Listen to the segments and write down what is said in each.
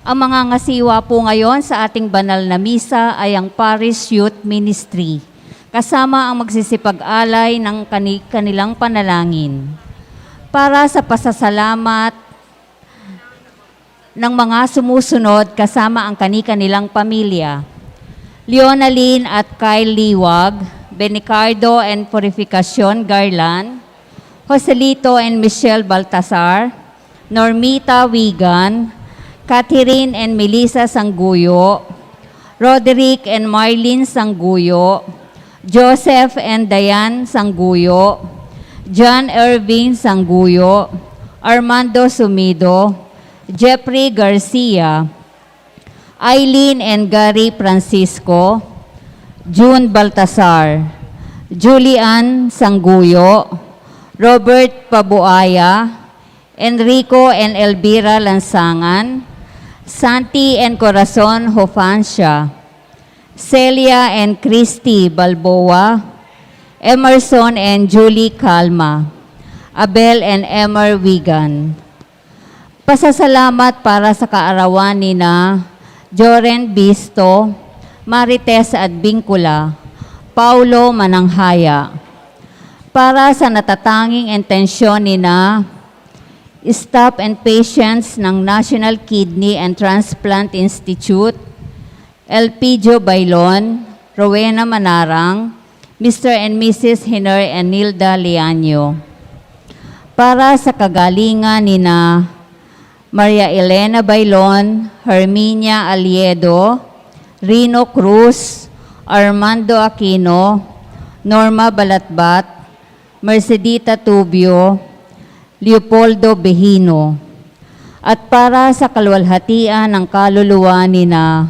Ang mga ngasiwa po ngayon sa ating banal na misa ay ang Parish Youth Ministry, kasama ang magsisipag-alay ng kanilang panalangin. Para sa pasasalamat ng mga sumusunod kasama ang kanilang pamilya, Leonaline at Kyle Liwag, Benicardo and Purificacion Garland, Joselito and Michelle Baltasar, Normita Wigan, Catherine and Melissa Sangguyo, Roderick and Marlene Sangguyo, Joseph and Diane Sangguyo, John Irving Sangguyo, Armando Sumido, Jeffrey Garcia, Eileen and Gary Francisco, June Baltasar, Julian Sangguyo, Robert Pabuaya, Enrico and Elvira Lansangan, Santi and Corazon Hofancia, Celia and Christy Balboa, Emerson and Julie Calma, Abel and Emer Wigan. Pasasalamat para sa kaarawan ni na Joren Bisto, Marites at Bingkula, Paulo Mananghaya. Para sa natatanging intensyon ni na staff and patients ng National Kidney and Transplant Institute, Elpidio Bailon, Rowena Manarang, Mr. and Mrs. Hiner and Nilda Lianyo. Para sa kagalingan ni na Maria Elena Bailon, Herminia Aliedo, Rino Cruz, Armando Aquino, Norma Balatbat, Mercedita Tubio, Leopoldo Behino. At para sa kaluwalhatian ng kaluluwa ni na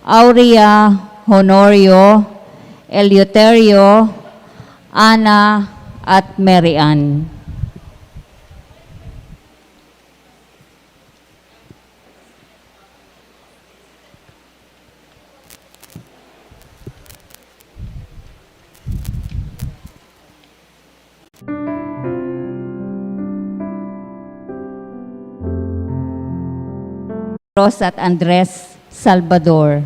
Aurea Honorio, Eleuterio, Ana at Mary Ann. Ros at Andres Salvador.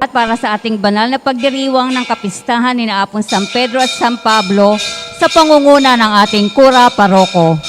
at para sa ating banal na pagdiriwang ng kapistahan ni Apong San Pedro at San Pablo sa pangunguna ng ating kura paroko.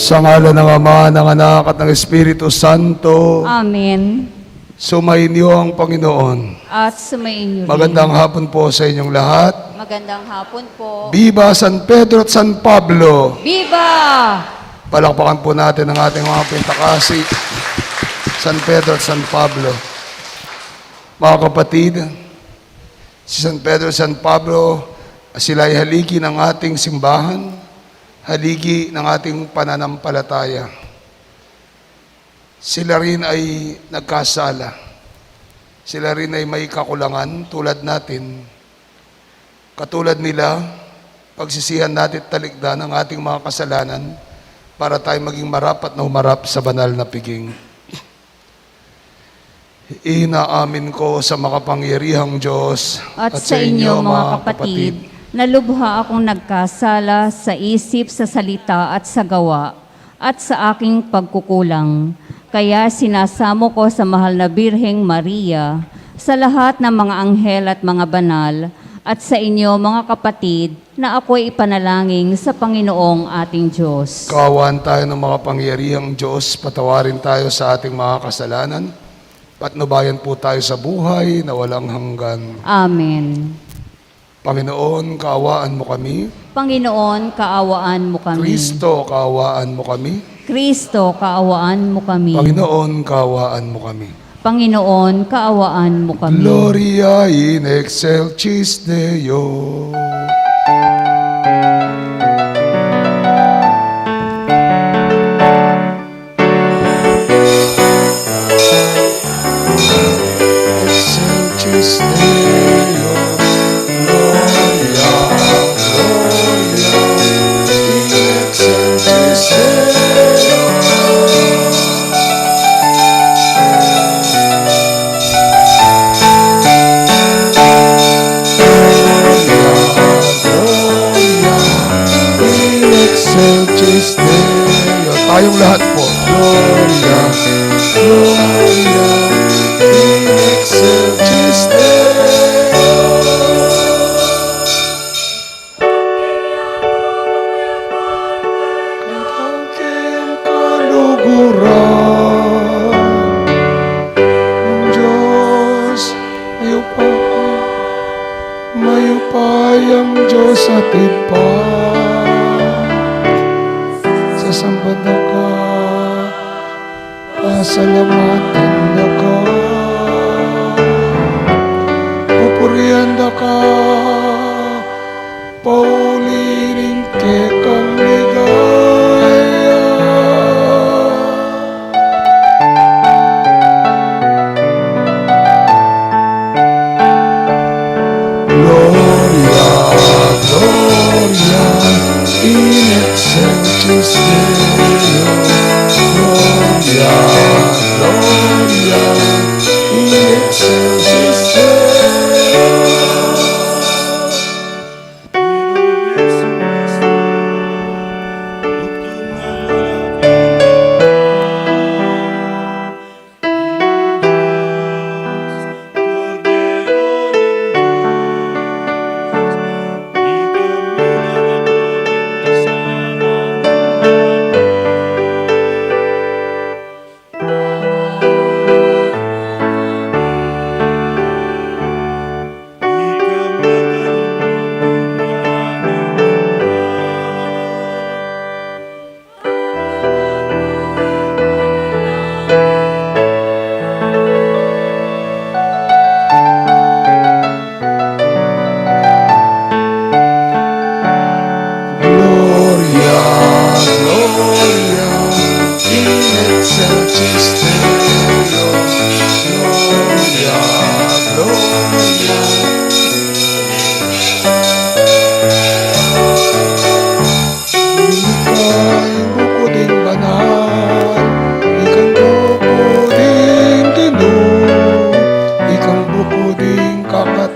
Sa ngalan ng Ama, ng Anak at ng Espiritu Santo, Amen. sumainyo ang Panginoon. At sumainyo rin. Magandang hapon po sa inyong lahat. Magandang hapon po. Viva San Pedro at San Pablo! Viva! Palakpakan po natin ang ating mga pintakasi, San Pedro at San Pablo. Mga kapatid, si San Pedro at San Pablo, sila ay haligi ng ating simbahan, haligi ng ating pananampalataya. Sila rin ay nagkasala. Sila rin ay may kakulangan tulad natin. Katulad nila, pagsisihan natin at talikdan ang ating mga kasalanan para tayo maging marapat na humarap sa banal na piging. Inaamin ko sa makapangyarihang Diyos At sa inyo, mga kapatid, na lubha akong nagkasala sa isip, sa salita at sa gawa, at sa aking pagkukulang. Kaya sinasamo ko sa mahal na Birheng Maria, sa lahat ng mga anghel at mga banal, at sa inyo mga kapatid, na ako'y ipanalangin sa Panginoong ating Diyos. Kaawaan tayo ng mga pangyarihang Diyos, patawarin tayo sa ating mga kasalanan, patnubayan po tayo sa buhay na walang hanggan. Amen. Panginoon, kaawaan mo kami. Panginoon, kaawaan mo kami. Kristo, kaawaan mo kami. Kristo, kaawaan mo kami. Panginoon, kaawaan mo kami. Panginoon, kaawaan mo kami. Gloria in excelsis Deo. Excelsis Deo. Gloria, Gloria in excelsis Deo. Excelsis Deo. Tayong lahat po. Gloria, Gloria, in excelsis Deo. Ang kiyang kaluguran ng Diyos, mayupayang Diyos at iba. Sambada ka, pasalamatan na ka, pupurihan na ka, paulirin ke kang ligaya. Gloria, Gloria, in excelsis Deo. Gloria, Gloria, in excelsis Deo.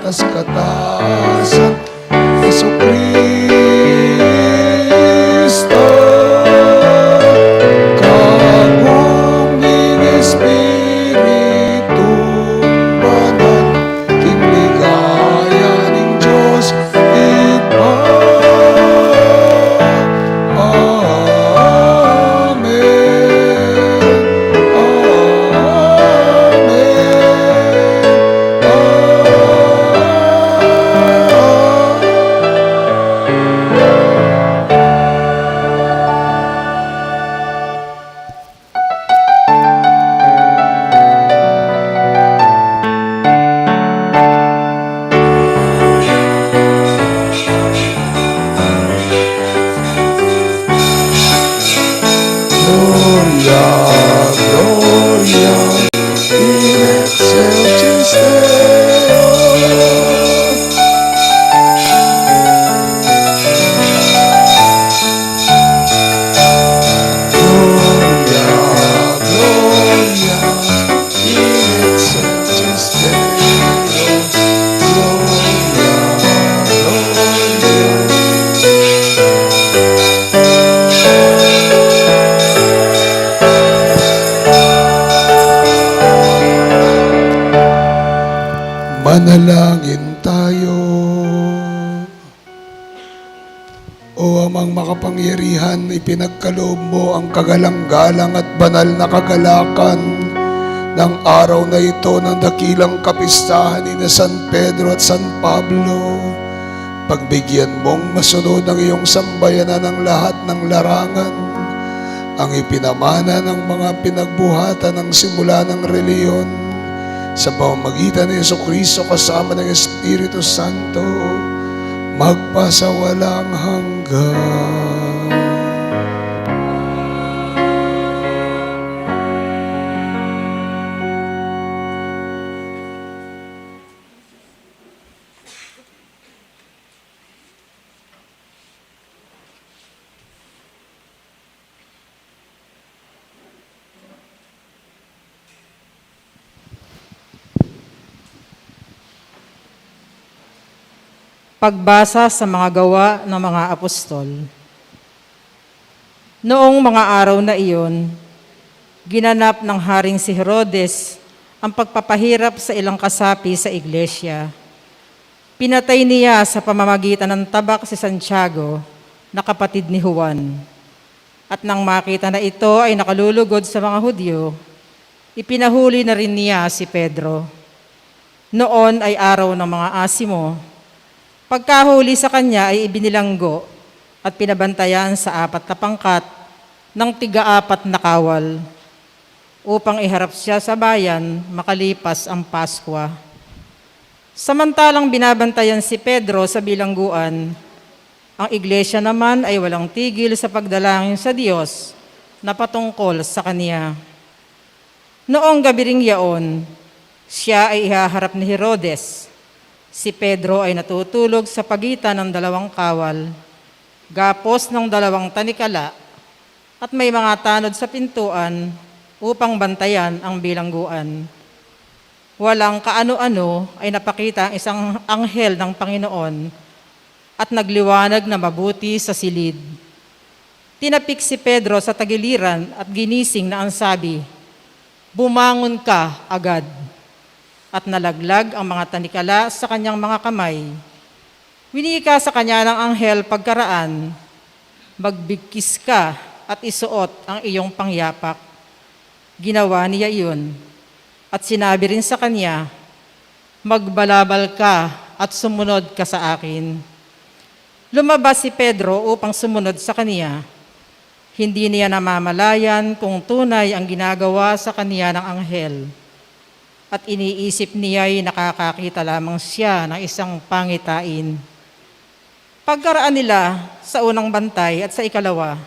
Katasan Jesucristo, kaguming Espiritu Banal, kinligaya ng Diyos iba. Amen. Gloria, Gloria, in excelsis Deo. Gloria, Gloria, in excelsis Deo. Gloria, Gloria. Manalangin tayo. O Amang makapangyarihan, ipinagkaloob mo ang kagalang-galang at banal na kagalakan ng araw na ito ng dakilang kapistahan ni na San Pedro at San Pablo. Pagbigyan mong masunod ang iyong sambayanan ng lahat ng larangan, ang ipinamana ng mga pinagbuhatan ng simula ng reliyon sa pamamagitan ni Jesucristo kasama ng Espiritu Santo, magpasawalang hanggan. Pagbasa sa mga gawa ng mga apostol. Noong mga araw na iyon, ginanap ng Haring si Herodes ang pagpapahirap sa ilang kasapi sa iglesia. Pinatay niya sa pamamagitan ng tabak si Santiago, na kapatid ni Juan. At nang makita na ito ay nakalulugod sa mga Hudyo, ipinahuli na rin niya si Pedro. Noon ay araw ng mga asimo. Pagkahuli sa kanya ay ibinilanggo at pinabantayan sa 4 na pangkat ng tiga-4 na kawal upang iharap siya sa bayan makalipas ang Paskwa. Samantalang binabantayan si Pedro sa bilangguan, ang iglesia naman ay walang tigil sa pagdalangin sa Diyos na patungkol sa kaniya. Noong gabi ring yaon, siya ay ihaharap ni Herodes. Si Pedro ay natutulog sa pagitan ng 2 kawal, gapos ng 2 tanikala, at may mga tanod sa pintuan upang bantayan ang bilangguan. Walang kaano-ano ay napakita ang isang anghel ng Panginoon at nagliwanag na mabuti sa silid. Tinapik si Pedro sa tagiliran at ginising na ang sabi, "Bumangon ka agad." At nalaglag ang mga tanikala sa kanyang mga kamay. Winika sa kanya ng anghel pagkaraan, "Magbigkis ka at isuot ang iyong pangyapak." Ginawa niya iyon. At sinabi rin sa kanya, "Magbalabal ka at sumunod ka sa akin." Lumabas si Pedro upang sumunod sa kaniya. Hindi niya namamalayan kung tunay ang ginagawa sa kaniya ng anghel. At iniisip niya'y nakakakita lamang siya ng isang pangitain. Pagkaraan nila sa unang bantay at sa ikalawa,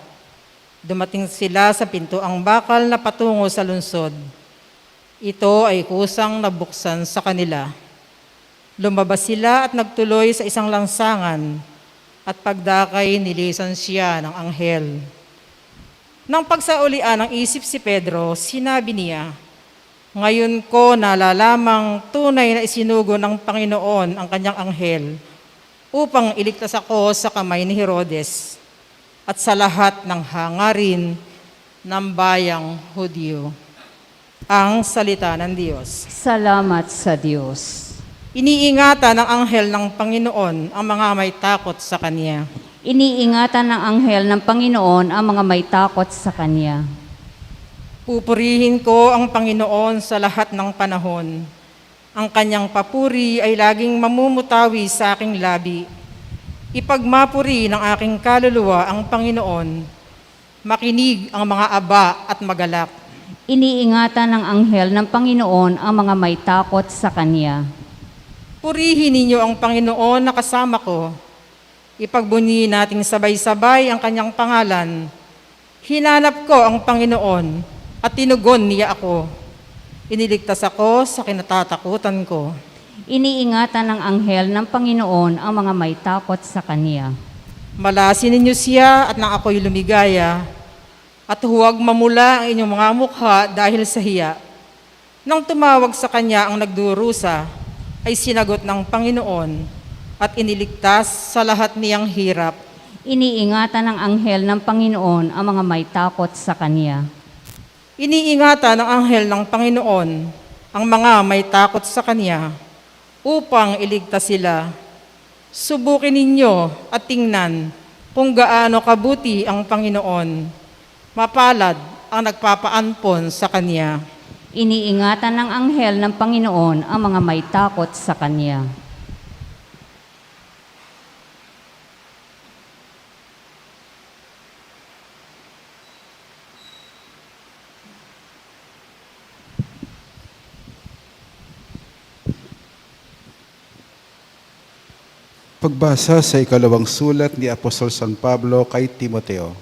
dumating sila sa pintuang bakal na patungo sa lungsod. Ito ay kusang nabuksan sa kanila. Lumabas sila at nagtuloy sa isang lansangan, at pagdakay nilisan siya ng anghel. Nang pagsaulian ng isip si Pedro, sinabi niya, "Ngayon ko nalalamang tunay na isinugo ng Panginoon ang kanyang anghel upang iligtas ako sa kamay ni Herodes at sa lahat ng hangarin ng bayang Hudyo." Ang salita ng Diyos. Salamat sa Diyos. Iniingatan ng anghel ng Panginoon ang mga may takot sa Kanya. Iniingatan ng anghel ng Panginoon ang mga may takot sa Kanya. Pupurihin ko ang Panginoon sa lahat ng panahon. Ang kanyang papuri ay laging mamumutawi sa aking labi. Ipagmapuri ng aking kaluluwa ang Panginoon. Makinig ang mga aba at magalak. Iniingatan ng anghel ng Panginoon ang mga may takot sa Kanya. Purihin ninyo ang Panginoon na kasama ko. Ipagbunyi nating sabay-sabay ang kanyang pangalan. Hinanap ko ang Panginoon at tinugon niya ako. Iniligtas ako sa kinatatakutan ko. Iniingatan ng anghel ng Panginoon ang mga may takot sa Kanya. Malasin ninyo siya at nang ako'y lumigaya, at huwag mamula ang inyong mga mukha dahil sa hiya. Nang tumawag sa kanya ang nagdurusa, ay sinagot ng Panginoon at iniligtas sa lahat niyang hirap. Iniingatan ng anghel ng Panginoon ang mga may takot sa Kanya. Iniingatan ng anghel ng Panginoon ang mga may takot sa Kanya upang iligtas sila. Subukin ninyo at tingnan kung gaano kabuti ang Panginoon. Mapalad ang nagpapaampon sa Kanya. Iniingatan ng anghel ng Panginoon ang mga may takot sa Kanya. Pagbasa sa ikalawang sulat ni Apostol San Pablo kay Timoteo.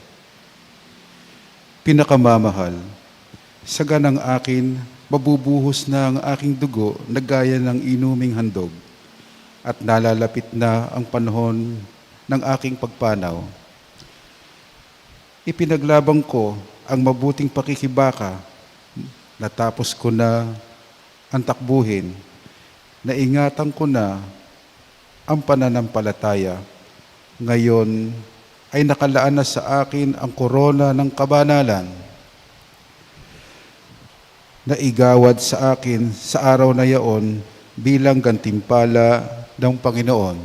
Pinakamamahal, sa ganang akin, mabubuhos na ang aking dugo na gaya ng inuming handog, at nalalapit na ang panahon ng aking pagpanaw. Ipinaglabang ko ang mabuting pakikibaka, natapos ko na ang takbuhin, naingatan ko na ang pananampalataya. Ngayon ay nakalaan na sa akin ang korona ng kabanalan na igawad sa akin sa araw na yaon bilang gantimpala ng Panginoon.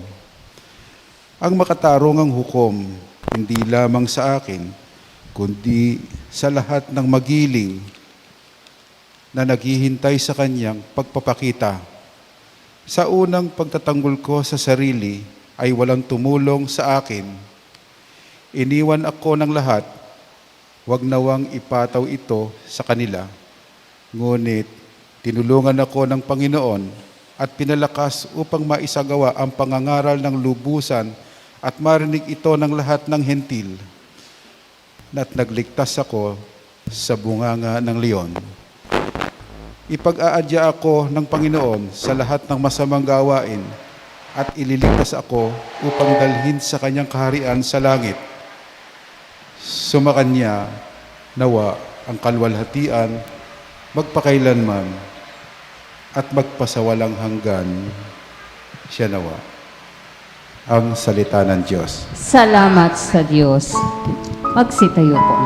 Ang makatarungang hukom, hindi lamang sa akin, kundi sa lahat ng magiling na naghihintay sa kanyang pagpapakita. Sa unang pagtatanggol ko sa sarili ay walang tumulong sa akin. Iniwan ako ng lahat, wag nawang ipataw ito sa kanila. Ngunit tinulungan ako ng Panginoon at pinalakas upang maisagawa ang pangangaral ng lubusan at marinig ito ng lahat ng hentil. At nagligtas ako sa bunganga ng leon. Ipag-aadya ako ng Panginoon sa lahat ng masamang gawain at ililigtas ako upang dalhin sa kanyang kaharian sa langit. Sumakanya nawa ang kalwalhatian magpakailanman at magpasawalang hanggan. Siya nawa. Ang salita ng Diyos. Salamat sa Diyos. Magsitayo po.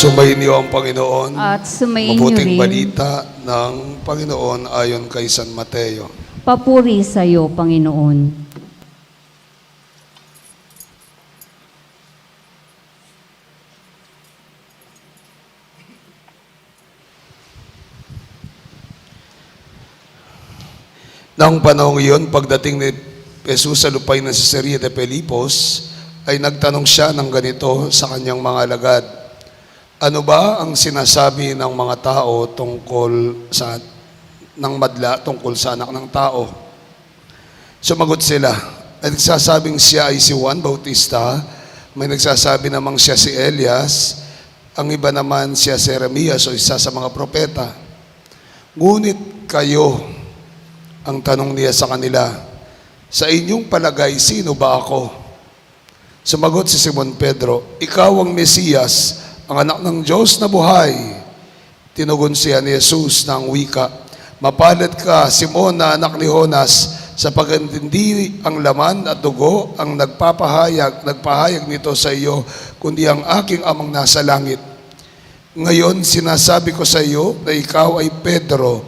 Sumayin niyo ang Panginoon. At sumayin niyo Mabuting rin. balita ng Panginoon ayon kay San Mateo. Papuri sa iyo, Panginoon. Noong panahong iyon, pagdating ni Jesus sa lupay ng Cesarea de Filipos, ay nagtanong siya ng ganito sa kanyang mga alagad. Ano ba ang sinasabi ng mga tao tungkol sa anak ng tao? Sumagot sila. May nagsasabing siya ay si Juan Bautista, may nagsasabi namang siya si Elias, ang iba naman siya si Jeremias o isa sa mga propeta. Ngunit kayo, ang tanong niya sa kanila, sa inyong palagay, sino ba ako? Sumagot si Simon Pedro, ikaw ang Mesiyas, ang anak ng Diyos na buhay. Tinugon siya ni Jesus ng wika, mapalad ka, Simon na anak ni Jonas, sapagkat hindi ang laman at dugo ang nagpahayag nito sa iyo, kundi ang aking amang nasa langit. Ngayon, sinasabi ko sa iyo na ikaw ay Pedro,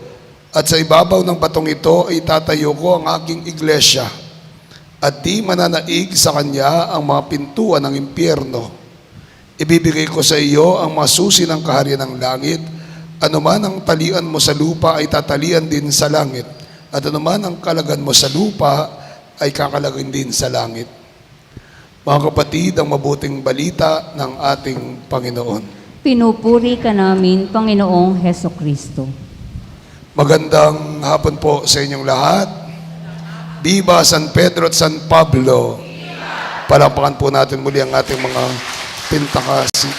At sa ibabaw ng batong ito ay tatayo ko ang aking iglesia, at di mananaig sa kanya ang mga pintuan ng impyerno. Ibibigay ko sa iyo ang mga susi ng kaharian ng langit. Anuman ang talian mo sa lupa ay tatalian din sa langit, at anuman ang kalagan mo sa lupa ay kakalagin din sa langit. Mga kapatid, ang mabuting balita ng ating Panginoon. Pinupuri ka namin, Panginoong Heso Kristo. Magandang hapon po sa inyong lahat. Viva San Pedro at San Pablo. Palakpakan po natin muli ang ating mga pintakasi.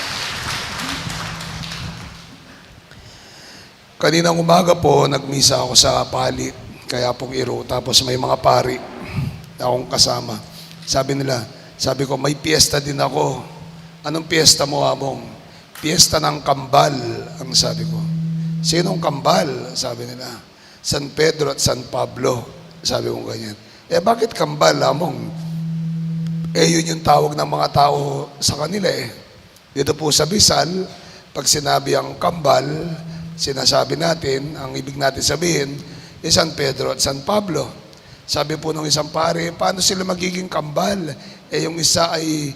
Kaninang umaga po, nagmisa ako sa Pali, kaya pong Iro. Tapos may mga pari na akong kasama. Sabi ko, may piyesta din ako. Anong piyesta mo, Among? Piyesta ng kambal, ang sabi ko. Sinong kambal? Sabi nila. San Pedro at San Pablo. Sabi ko ganyan. Bakit kambal, Among? Yun yung tawag ng mga tao sa kanila eh. Dito po sa Bisal, pag sinabi ang kambal, sinasabi natin, ang ibig natin sabihin, San Pedro at San Pablo. Sabi po ng isang pare, paano sila magiging kambal? Yung isa ay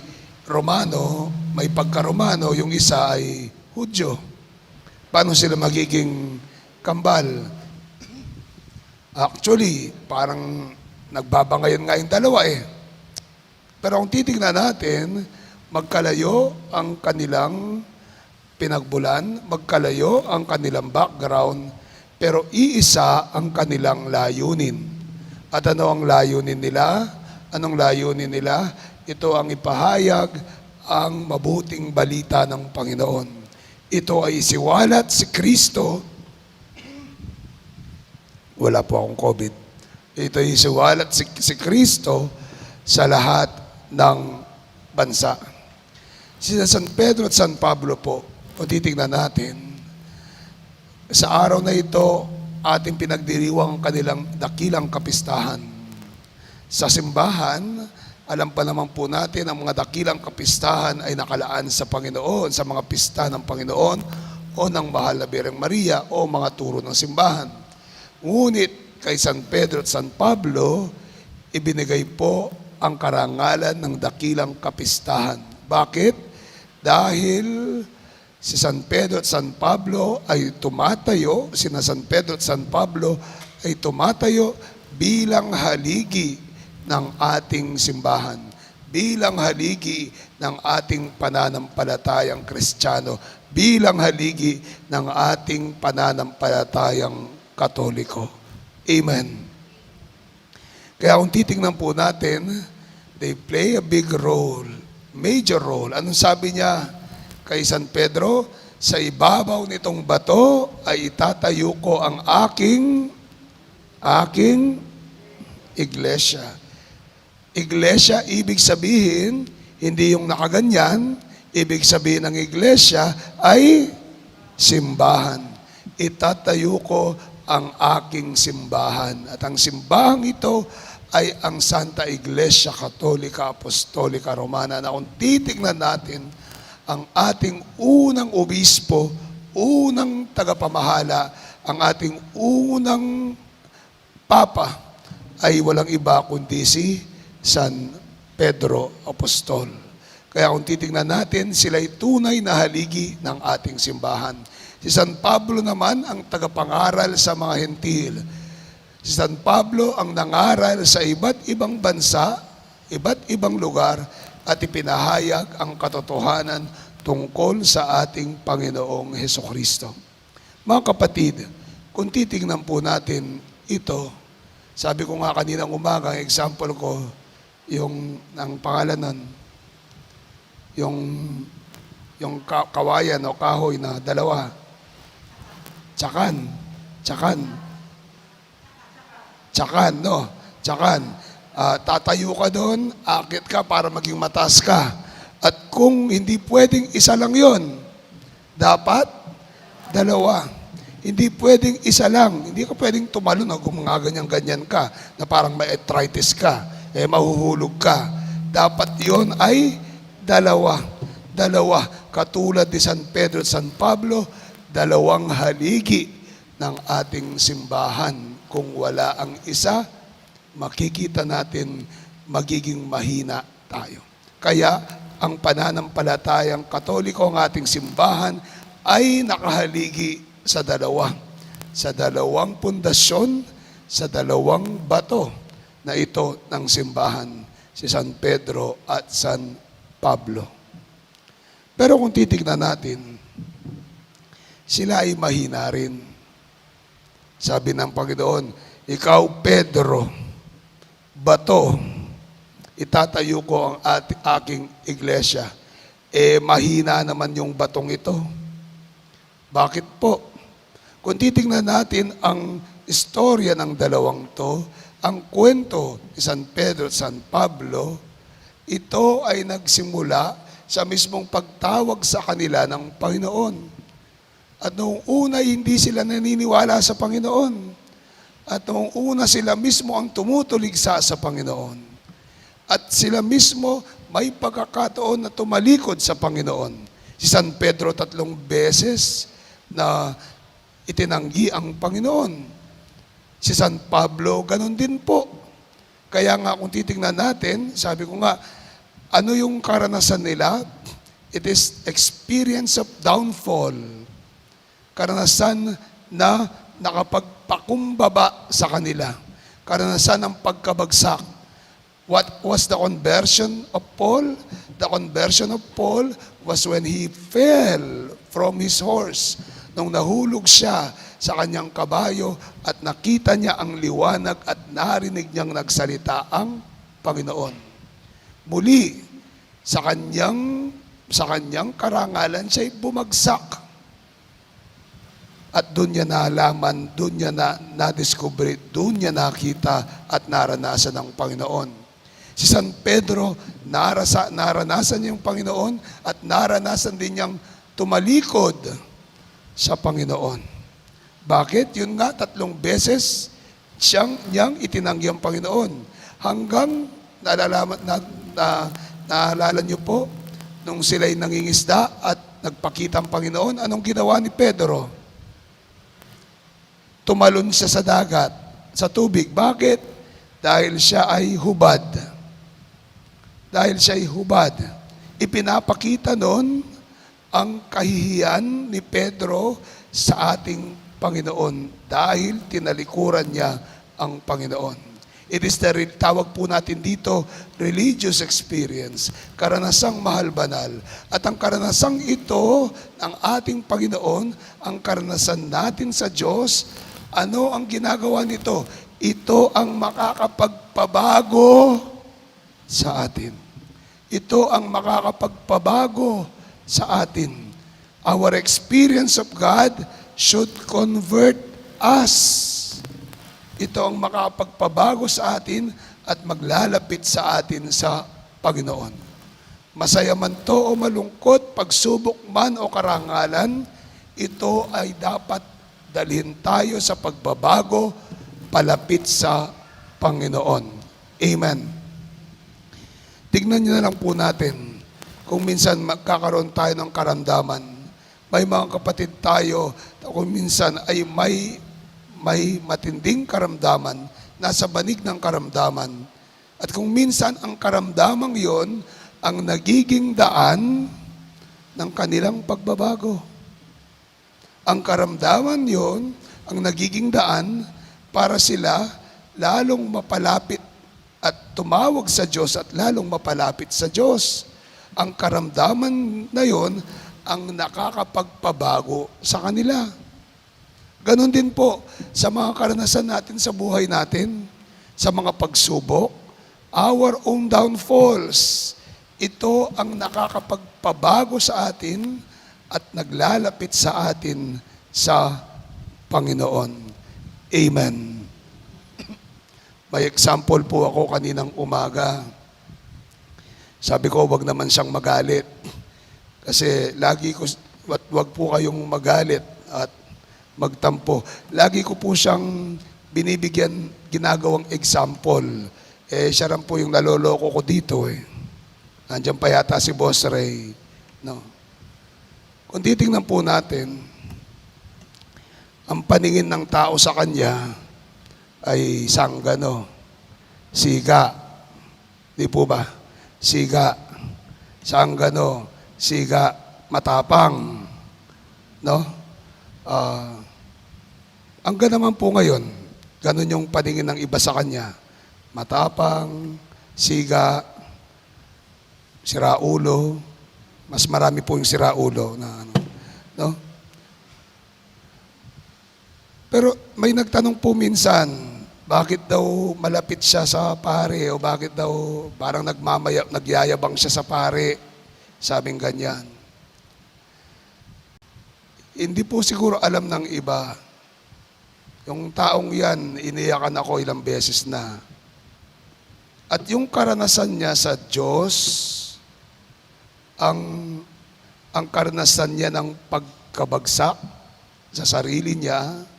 Romano, may pagka-Romano, yung isa ay Hudyo. Paano sila magiging kambal? Actually, parang nagbabangayan nga yung dalawa eh. Pero kung titignan natin, magkalayo ang kanilang pinagbulan, magkalayo ang kanilang background, pero iisa ang kanilang layunin. At ano ang layunin nila? Anong layunin nila? Ito ang ipahayag ang mabuting balita ng Panginoon. Ito ay isiwalat si Kristo. Wala po akong COVID. Ito ay isiwalat si Kristo sa lahat ng bansa. Sina San Pedro at San Pablo po, kung titignan natin, sa araw na ito, ating pinagdiriwang ang kanilang dakilang kapistahan. Sa simbahan, alam pa naman po natin, ang mga dakilang kapistahan ay nakalaan sa Panginoon, sa mga pista ng Panginoon o ng Mahal na Birheng Maria o mga turo ng simbahan. Ngunit kay San Pedro at San Pablo, ibinigay po ang karangalan ng dakilang kapistahan. Bakit? Dahil si San Pedro at San Pablo ay tumatayo, sina San Pedro at San Pablo ay tumatayo bilang haligi ng ating simbahan, bilang haligi ng ating pananampalatayang Kristiyano, bilang haligi ng ating pananampalatayang Katoliko. Amen. Kaya kung titingnan po natin, they play a big role, major role. Anong sabi niya kay San Pedro? Sa ibabaw nitong bato ay itatayo ko ang aking iglesia. Iglesia, ibig sabihin, hindi yung nakaganyan. Ibig sabihin ng iglesia ay simbahan. Itatayo ko ang aking simbahan. At ang simbahan ito ay ang Santa Iglesia Katolika Apostolika Romana, na kung titignan natin, ang ating unang obispo, unang tagapamahala, ang ating unang papa ay walang iba kundi si San Pedro Apostol. Kaya kung titignan natin, sila ay tunay na haligi ng ating simbahan. Si San Pablo naman ang tagapangaral sa mga hentil. Si San Pablo ang nangaral sa iba't ibang bansa, iba't ibang lugar, at ipinahayag ang katotohanan tungkol sa ating Panginoong Hesukristo. Mga kapatid, kung titignan po natin ito, sabi ko nga kaninang umaga, ang example ko, yung ang pangalan nun, yung kawayan o kahoy na dalawa. Tsakan, no? Tsakan. Tatayo ka doon, akit ka para maging mataas ka. At kung hindi pwedeng isa lang yon, dapat dalawa. Hindi pwedeng isa lang. Hindi ka pwedeng tumalon o gumaganyan-ganyan ka na parang may arthritis ka, mahuhulog ka. Dapat yon ay dalawa. Katulad ni San Pedro at San Pablo, dalawang haligi ng ating simbahan. Kung wala ang isa, makikita natin magiging mahina tayo. Kaya ang pananampalatayang Katoliko, ang ating simbahan, ay nakahaligi sa dalawang pundasyon, sa dalawang bato na ito ng simbahan, si San Pedro at San Pablo. Pero kung titignan natin, sila ay mahina rin. Sabi ng Panginoon, ikaw Pedro, bato, itatayo ko ang aking iglesia. Mahina naman yung batong ito. Bakit po? Kung titingnan natin ang istorya ng dalawang to, ang kwento ni San Pedro at San Pablo, ito ay nagsimula sa mismong pagtawag sa kanila ng Panginoon. At noong una, hindi sila naniniwala sa Panginoon. At noong una, sila mismo ang tumutuligsa sa Panginoon. At sila mismo may pagkakataon na tumalikod sa Panginoon. Si San Pedro 3 beses na itinanggi ang Panginoon. Si San Pablo, ganun din po. Kaya nga kung titingnan natin, sabi ko nga, ano yung karanasan nila? It is experience of downfall. Karanasan na nakapagpakumbaba sa kanila. Karanasan ng pagkabagsak. What was the conversion of Paul? The conversion of Paul was when he fell from his horse. Nung nahulog siya sa kanyang kabayo at nakita niya ang liwanag at narinig niyang nagsalita ang Panginoon. Muli, sa kanyang karangalan siya'y bumagsak. At doon niya nalaman, doon niya na-discover, doon niya nakita at naranasan ng Panginoon. Si San Pedro, naranasan niya yung Panginoon at naranasan din niyang tumalikod sa Panginoon. Bakit? Yun nga, 3 beses niyang itinanggi ang Panginoon. Hanggang naalala niyo po, nung sila'y nangingisda at nagpakita ang Panginoon, anong ginawa ni Pedro? Tumalon siya sa dagat, sa tubig. Bakit? Dahil siya ay hubad. Dahil siya ay hubad. Ipinapakita nun ang kahihiyan ni Pedro sa ating Panginoon dahil tinalikuran niya ang Panginoon. It is tawag po natin dito, religious experience, karanasang mahal banal. At ang karanasang ito ng ating Panginoon, ang karanasan natin sa Diyos, ano ang ginagawa nito? Ito ang makakapagpabago sa atin. Ito ang makakapagpabago sa atin. Our experience of God should convert us. Ito ang makakapagpabago sa atin at maglalapit sa atin sa Panginoon. Masaya man to o malungkot, pagsubok man o karangalan, ito ay dapat dalhin tayo sa pagbabago palapit sa Panginoon. Amen. Tignan niyo na lang po natin kung minsan magkakaroon tayo ng karamdaman. May mga kapatid tayo na kung minsan ay may matinding karamdaman, nasa banig ng karamdaman. At kung minsan ang karamdamang yon ang nagiging daan ng kanilang pagbabago. Ang karamdaman yon ang nagiging daan para sila lalong mapalapit at tumawag sa Diyos at lalong mapalapit sa Diyos. Ang karamdaman na yon ang nakakapagpabago sa kanila. Ganon din po sa mga karanasan natin sa buhay natin, sa mga pagsubok, our own downfalls. Ito ang nakakapagpabago sa atin at naglalapit sa atin sa Panginoon. Amen. May example po ako kaninang umaga. Sabi ko, wag naman siyang magalit. Kasi wag po kayong magalit at magtampo. Lagi ko po siyang binibigyan, ginagawang example. Siya rin po yung naloloko ko dito. Nandiyan pa yata si Boss Ray. No. Kung titingnan po natin, ang paningin ng tao sa kanya ay sanggano, siga. Di po ba? Siga. Sanggano, siga, matapang. No? Hanggang naman po ngayon, ganun yung paningin ng iba sa kanya. Matapang, siga, siraulo. Mas marami po yung siraulo na ano. No? Pero may nagtanong po minsan, bakit daw malapit siya sa pare o bakit daw parang nagyayabang siya sa pare, sabing ganyan. Hindi po siguro alam ng iba. Yung taong yan, iniyakan ako ilang beses na. At yung karanasan niya sa Diyos, ang karanasan niya ng pagkabagsak sa sarili niya,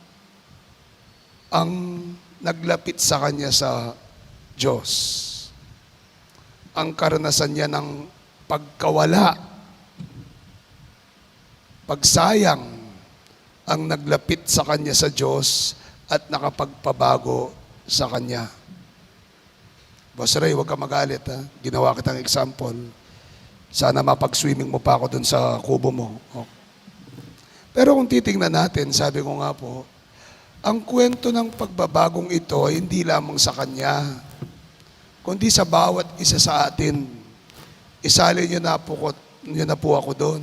ang naglapit sa kanya sa Diyos. Ang karanasan niya ng pagkawala, pagsayang, ang naglapit sa kanya sa Diyos at nakapagpabago sa kanya. Boss Ray, huwag ka magalit ha. Ginawa kitang example. Sana mapag-swimming mo pa ako dun sa kubo mo. Okay. Pero kung titingnan natin, sabi ko nga po, ang kwento ng pagbabagong ito ay hindi lamang sa kanya, kundi sa bawat isa sa atin. Isali niyo na po ako doon.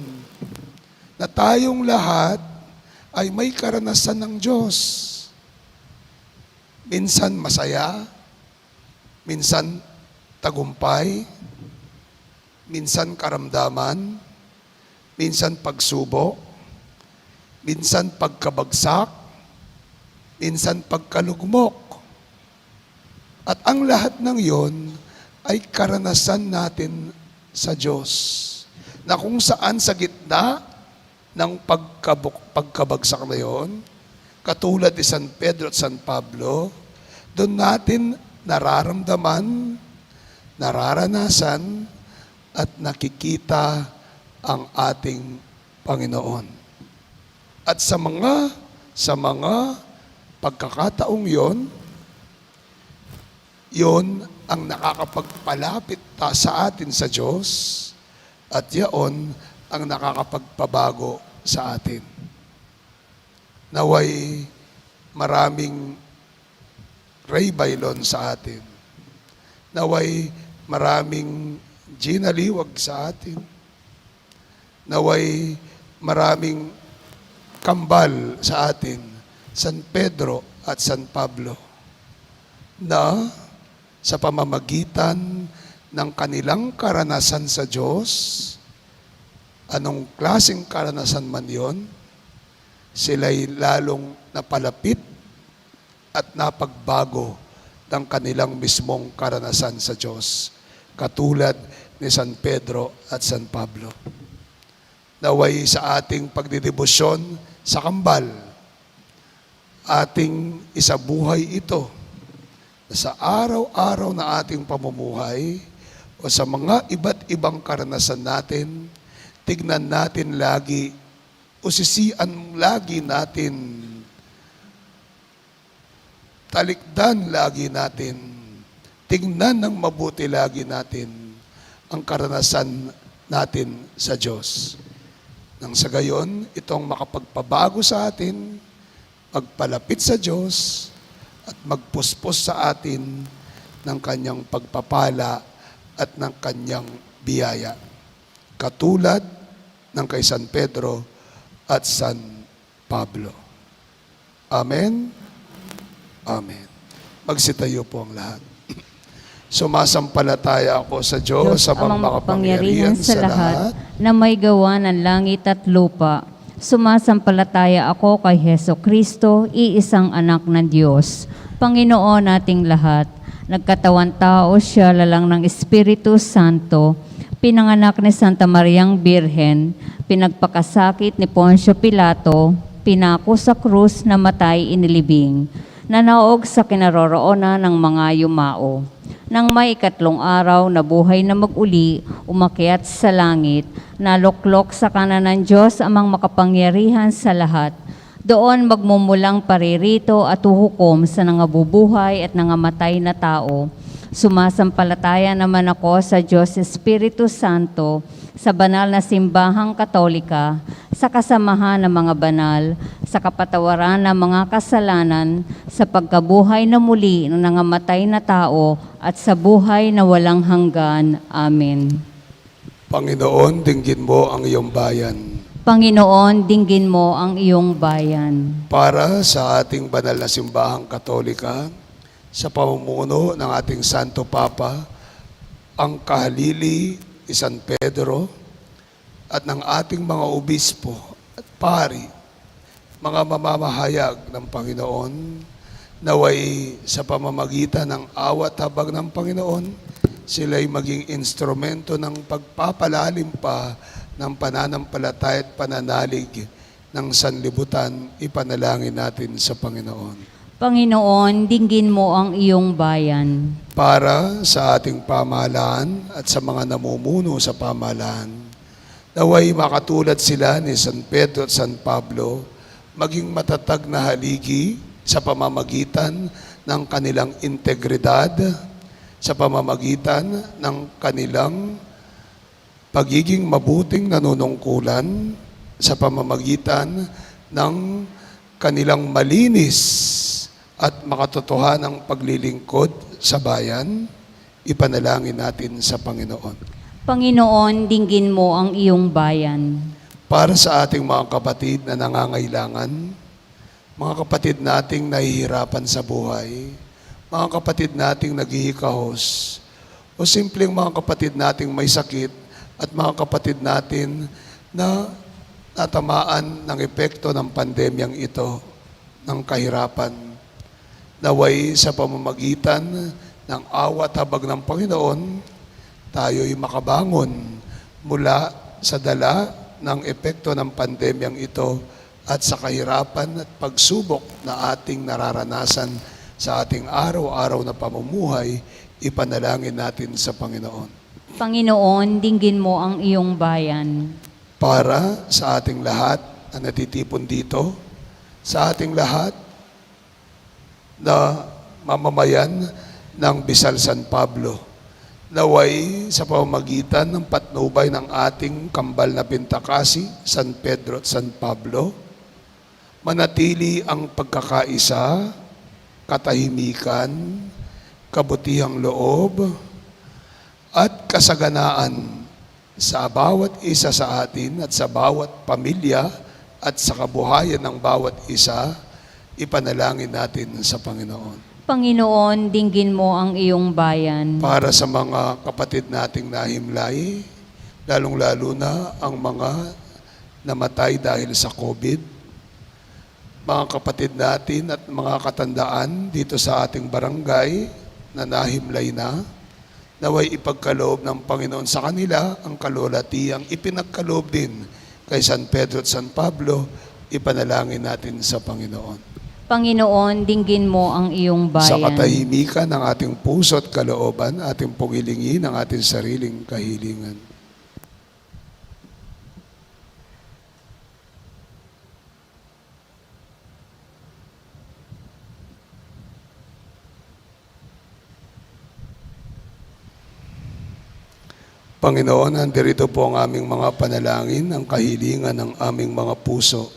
Na tayong lahat ay may karanasan ng Diyos. Minsan masaya, minsan tagumpay, minsan karamdaman, minsan pagsubok, minsan pagkabagsak, minsan pagkalugmok. At ang lahat ng yon ay karanasan natin sa Diyos. Na kung saan sa gitna ng pagkabagsak na yon, katulad ni San Pedro at San Pablo, doon natin nararamdaman, nararanasan, at nakikita ang ating Panginoon. At sa mga pagkakataong yon ang nakakapagpalapit sa atin sa Diyos at yaon ang nakakapagpabago sa atin. Naway maraming Ray Bailon sa atin. Naway maraming Gina Liwag sa atin. Naway maraming kambal sa atin. San Pedro at San Pablo na sa pamamagitan ng kanilang karanasan sa Diyos, anong klaseng karanasan man yon, sila'y lalong napalapit at napagbago ng kanilang mismong karanasan sa Diyos, katulad ni San Pedro at San Pablo. Naway sa ating pagdidebosyon sa kambal, ating isabuhay ito sa araw-araw na ating pamumuhay o sa mga iba't ibang karanasan natin, tignan natin lagi o sisian lagi natin, talikdan lagi natin, tignan ng mabuti lagi natin ang karanasan natin sa Diyos. Nang sa gayon, itong makapagpabago sa atin, magpalapit sa Diyos at magpuspos sa atin ng kanyang pagpapala at ng kanyang biyaya. Katulad ng kay San Pedro at San Pablo. Amen? Amen. Magsitayo po ang lahat. Sumasampalataya ako sa Diyos, sa mga makapangyarihan sa lahat, na may gawa ng langit at lupa. Sumasampalataya ako kay Heso Kristo, iisang anak ng Diyos, Panginoon nating lahat. Nagkatawan tao siya lalang ng Espiritu Santo, pinanganak ni Santa Mariang Birhen, pinagpakasakit ni Poncio Pilato, pinako sa krus, namatay, inilibing, nanaog sa kinaroroonan ng mga yumao. Nang may ikatlong araw, nabuhay na mag-uli, umakyat sa langit, naluklok sa kanan ng Diyos amang makapangyarihan sa lahat, Doon magmumulang paririto at uhukom sa nangabubuhay at nangamatay na tao. Sumasampalataya naman ako sa Diyos Espiritu Santo, sa banal na simbahang katolika, sa kasamahan ng mga banal, sa kapatawaran ng mga kasalanan, sa pagkabuhay na muli ng nangamatay na tao, at sa buhay na walang hanggan. Amen. Panginoon, dinggin mo ang iyong bayan. Panginoon, dinggin mo ang iyong bayan. Para sa ating banal na simbahang katolika, sa pamumuno ng ating Santo Papa, ang kahalili ni San Pedro at ng ating mga obispo at pari, mga mamamahayag ng Panginoon, naway sa pamamagitan ng awat habag ng Panginoon, sila'y maging instrumento ng pagpapalalim pa ng pananampalataya at pananalig ng sanlibutan. Ipanalangin natin sa Panginoon. Panginoon, dinggin mo ang iyong bayan. Para sa ating pamahalaan at sa mga namumuno sa pamahalaan, naway makatulad sila ni San Pedro at San Pablo, maging matatag na haligi sa pamamagitan ng kanilang integridad, sa pamamagitan ng kanilang pagiging mabuting nanunungkulan, sa pamamagitan ng kanilang malinis at makatotohanang paglilingkod sa bayan. Ipanalangin natin sa Panginoon. Panginoon, dinggin mo ang iyong bayan. Para sa ating mga kapatid na nangangailangan, mga kapatid nating nahihirapan sa buhay, mga kapatid nating naghihikahos, o simpleng mga kapatid nating may sakit, at mga kapatid natin na natamaan ng epekto ng pandemyang ito, ng kahirapan, naway sa pamamagitan ng awat habag ng Panginoon, tayo'y makabangon mula sa dala ng epekto ng pandemyang ito at sa kahirapan at pagsubok na ating nararanasan sa ating araw-araw na pamumuhay. Ipanalangin natin sa Panginoon. Panginoon, dinggin mo ang iyong bayan. Para sa ating lahat na natitipon dito, sa ating lahat na mamamayan ng Bisal San Pablo, naway sa pamamagitan ng patnubay ng ating kambal na Pintakasi, San Pedro at San Pablo, manatili ang pagkakaisa, katahimikan, kabutihang loob, at kasaganaan sa bawat isa sa atin at sa bawat pamilya at sa kabuhayan ng bawat isa. Ipanalangin natin sa Panginoon. Panginoon, dinggin mo ang iyong bayan. Para sa mga kapatid nating nahimlay, lalong-lalo na ang mga namatay dahil sa COVID, mga kapatid natin at mga katandaan dito sa ating barangay na nahimlay na, naway ipagkaloob ng Panginoon sa kanila ang kalulatiang ipinagkaloob din kay San Pedro at San Pablo. Ipanalangin natin sa Panginoon. Panginoon, dinggin mo ang iyong bayan. Sa katahimikan ng ating puso at kalooban, ating pugilingin ang ating sariling kahilingan. Panginoon, nandirito po ang aming mga panalangin, ang kahilingan ng aming mga puso.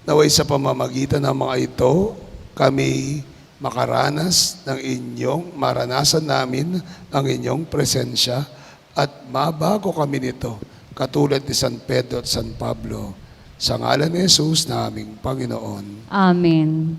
Naway sa pamamagitan ng mga ito, kami makaranas ng inyong, maranasan namin ang inyong presensya at mabago kami nito, katulad ni San Pedro at San Pablo. Sa ngalan ni Jesus na aming Panginoon. Amen.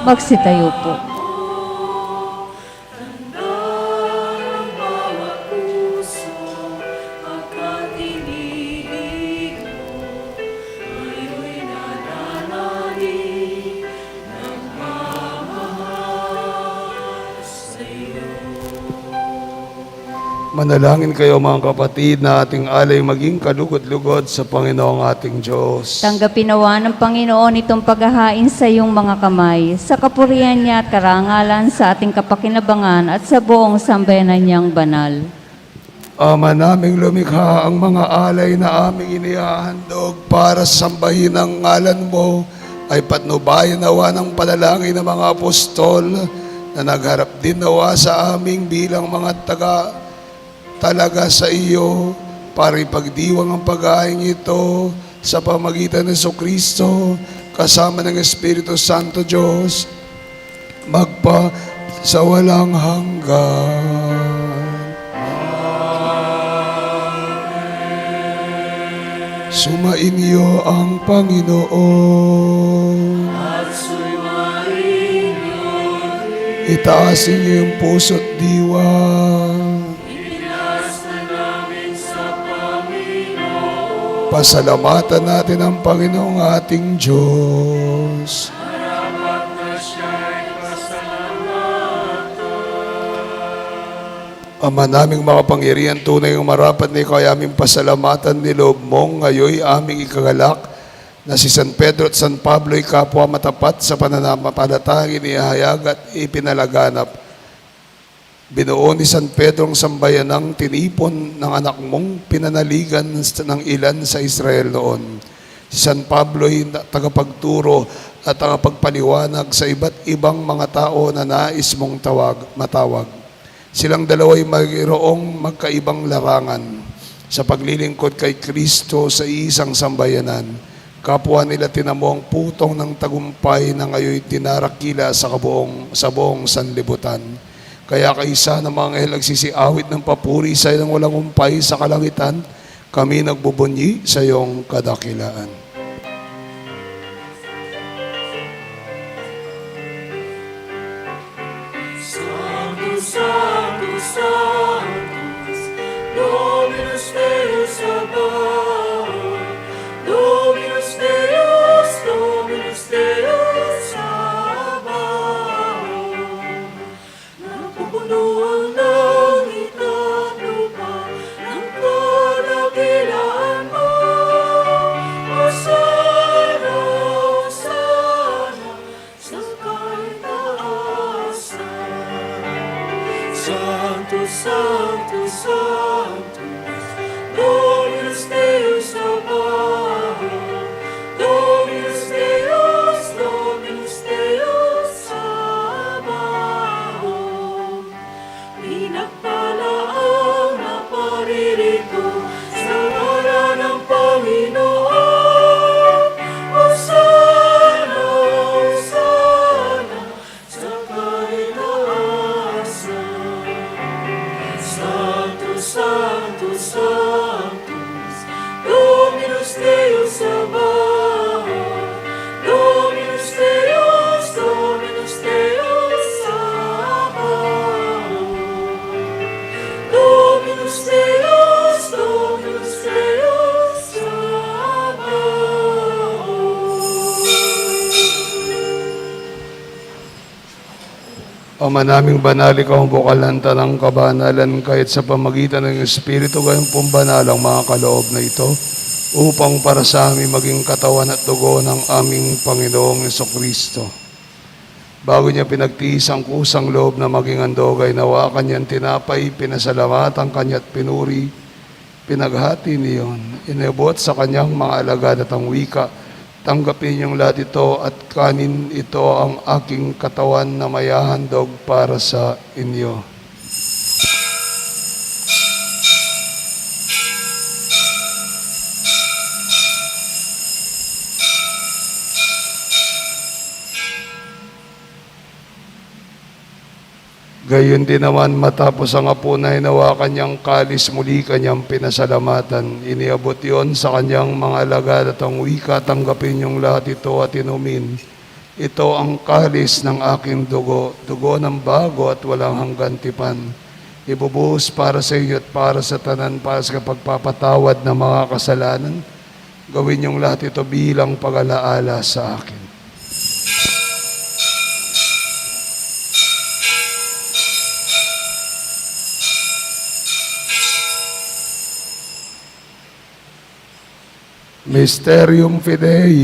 Magsitayo po. Manalangin kayo mga kapatid na ating alay maging kalugod-lugod sa Panginoong ating Diyos. Tanggapin nawa ng Panginoon itong paghahain sa iyong mga kamay, sa kapurihan niya at karangalan sa ating kapakinabangan at sa buong sambayanan niyang banal. Ama naming lumikha, ang mga alay na aming inihahandog para sambahin ang ngalan mo ay patnubayan nawa ng panalangin ng mga apostol na nagharap din nawa sa aming bilang mga talaga sa iyo para ipagdiwang ang paghahain ito sa pamagitan ng Jesucristo kasama ng Espiritu Santo Diyos magpa sa walang hanggan. Sumainyo ang Panginoon. At sumainyo Itaasin niyo yung puso't diwa. Ipinasa namin sa Panginoon. Pasalamatan natin ang Panginoong ating Diyos. Harapat na siya'y pasalamatan. Ama naming makapangyarihan, tunay ang marapat na ikaw ay aming pasalamatan ni loob mong ngayon aming ikagalak na si San Pedro at San Pablo ay kapwa matapat sa pananampalatang inihayag at ipinalaganap. Binuo ni San Pedro ang sambayanang tinipon ng anak mong pinanaligan ng ilan sa Israel noon. Si San Pablo ay tagapagturo at tagapagpaliwanag sa iba't ibang mga tao na nais mong matawag. Silang dalawa ay mayroong magkaibang larangan sa paglilingkod kay Kristo sa isang sambayanan. Kapwa nila tinamo ang putong ng tagumpay na ngayon tinarakila sa buong sanlibutan. Kaya kaisa ng mga anghel nagsisiawit ng papuri sa iyong walang umpay sa kalangitan, kami nagbubunyi sa iyong kadakilaan. Sanctus, Sanctus, Sanctus, Dominus Deus Sabaoth, Dominus Deus, Dominus Deus Sabaoth. Napupuno ang langit at lupa ng kadakilaan mo. Hosana, Hosana, sa kaitaasan. Sanctus, Sanctus, Sanctus, Dominus Deus Sabaoth, Dominus Deus, Dominus Deus Sabaoth. Pinagpala ang naparirito sa ngalan ng Panginoon. Hosana, Hosana, sa kaitaasan. Sanctus, Sanctus, Sanctus, Dominus Deus Sabaoth, Dominus Deus, Dominus Deus Sabaoth. Dominus Deus, Dominus Deus Sabaoth. Ama naming banal, ikaw ang bukal ng tanang kabanalan kahit sa pamagitan ng Espiritu gayong pumbanal ang mga kaloob na ito upang para sa amin maging katawan at dugo ng aming Panginoong Jesucristo. Bago niya pinagtiis ang kusang loob na maging handog ay nawa kanyang tinapay, pinasalamatan kanya't pinuri, pinaghati niyon, inabot sa kanyang mga alagad at ang wika, tanggapin niyong lahat ito at kanin ito ang aking katawan na mayahandog para sa inyo. Gayon din naman matapos ang apunay nawa kanyang kalis muli kanyang pinasalamatan. Iniabot yon sa kanyang mga alagad at ang wika, tanggapin yung lahat ito at inumin. Ito ang kalis ng aking dugo, dugo ng bago at walang hanggan tipan. Ibubuhos para sa iyo at para sa tanan, para sa pagpapatawad ng mga kasalanan. Gawin niyong lahat ito bilang pag-alaala sa akin. Mysterium Fidei.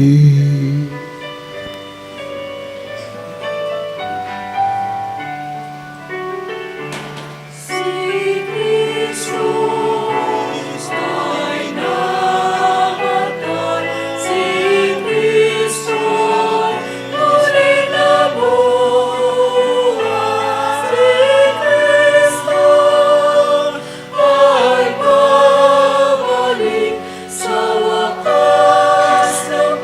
Si Cristo ay namatay, si Cristo muli nabuhay, si Cristo ay babalik sa wakas ng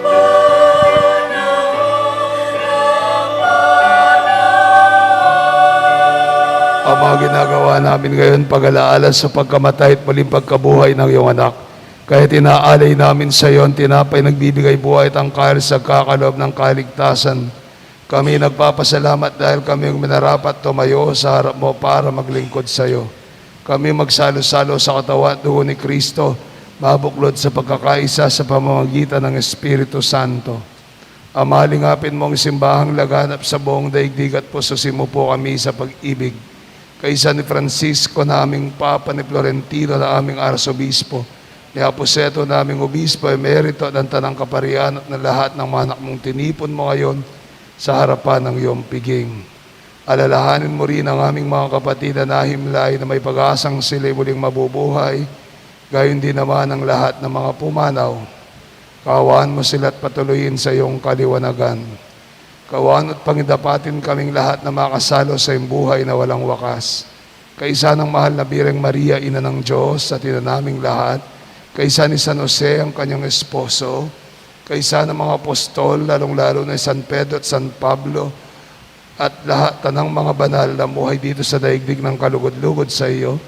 Ama, ginagawa namin ngayon pag-alaala sa pagkamatay at muling pagkabuhay ng iyong anak. Kaya tinaalay namin sa iyo ang tinapay nagbibigay buhay at ang kahit sa kakaloob ng kaligtasan. Kami nagpapasalamat dahil kami minarapat tumayo sa harap mo para maglingkod sa iyo. Kami magsalo-salo sa katawan at dugo ni Kristo, mabuklod sa pagkakaisa sa pamamagitan ng Espiritu Santo. Ama, lingapin mo ang simbahang laganap sa buong daigdig at pususin mo po kami sa pag-ibig. Kaisa ni Francisco na aming Papa, ni Florentino na aming Arsobispo, ni Aposeto na aming Obispo, Emerito at ang Tanang Kaparian at na lahat ng mga anak mong tinipon mo ngayon sa harapan ng iyong piging. Alalahanin mo rin ang aming mga kapatid na nahimlay na may pag-asang sila'y muling mabubuhay, gayon din naman ang lahat ng mga pumanaw. Kaawaan mo sila at patuloyin sa iyong kaliwanagan. Kaawaan at pangidapatin kaming lahat na makasalo sa iyong buhay na walang wakas. Kaisa ng mahal na Birheng Maria, Ina ng Diyos at Ina naming lahat, kaisa ni San Jose, ang kanyang esposo, kaisa ng mga apostol, lalong-lalo na San Pedro at San Pablo, at lahat ng mga banal na muhay dito sa daigdig ng kalugod-lugod sa iyo,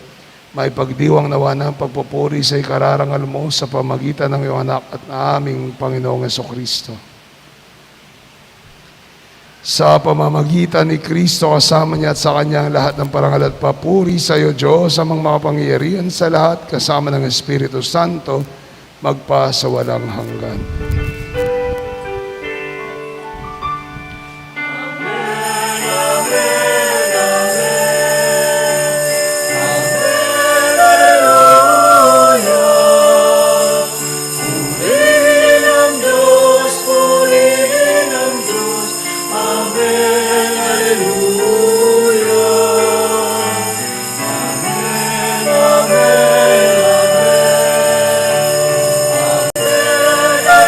may pagdiwang nawa ng pagpupuri sa ikararangal mo sa pamagitan ng iyong anak at aming Panginoong Jesucristo. Sa pamamagitan ni Kristo kasama niya at sa kanya ang lahat ng parangal at papuri sa iyo, Diyos, amang makapangyarihan sa lahat, kasama ng Espiritu Santo, magpa sa walang hanggan. Purihin ang Diyos, purihin ang Diyos. Amen, Alleluia. Amen, amen, amen. Amen,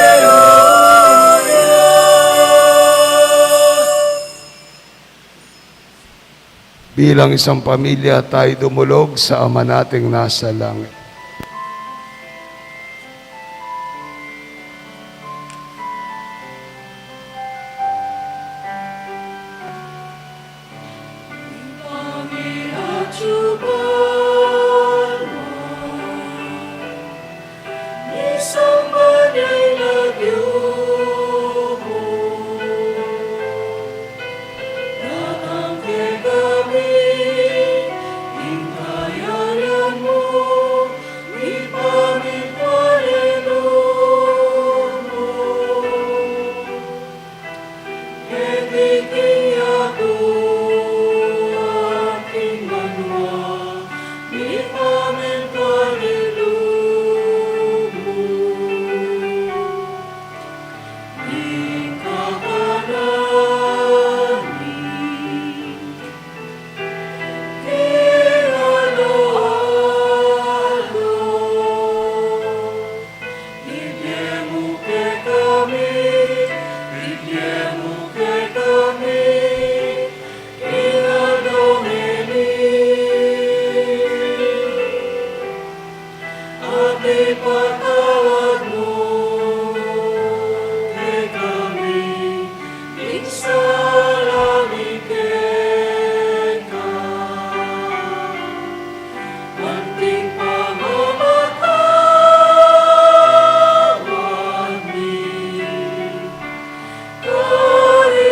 Alleluia. Bilang isang pamilya, tayo dumulog sa Ama nating nasa langit. Kami at suban mo, isang banay na biyugo. Natangke kami, hingkayan mo, ipamit Panginoon mo. Ketiking ako, aking manwa, ipamit Panginoon mo. Ikakananin, kinalo-alo, ibyemo ke kami, ibyemo ke kami, Domini. At ipatawad mo kay kami, iksalami kita. Anting pamamatawad mi, kari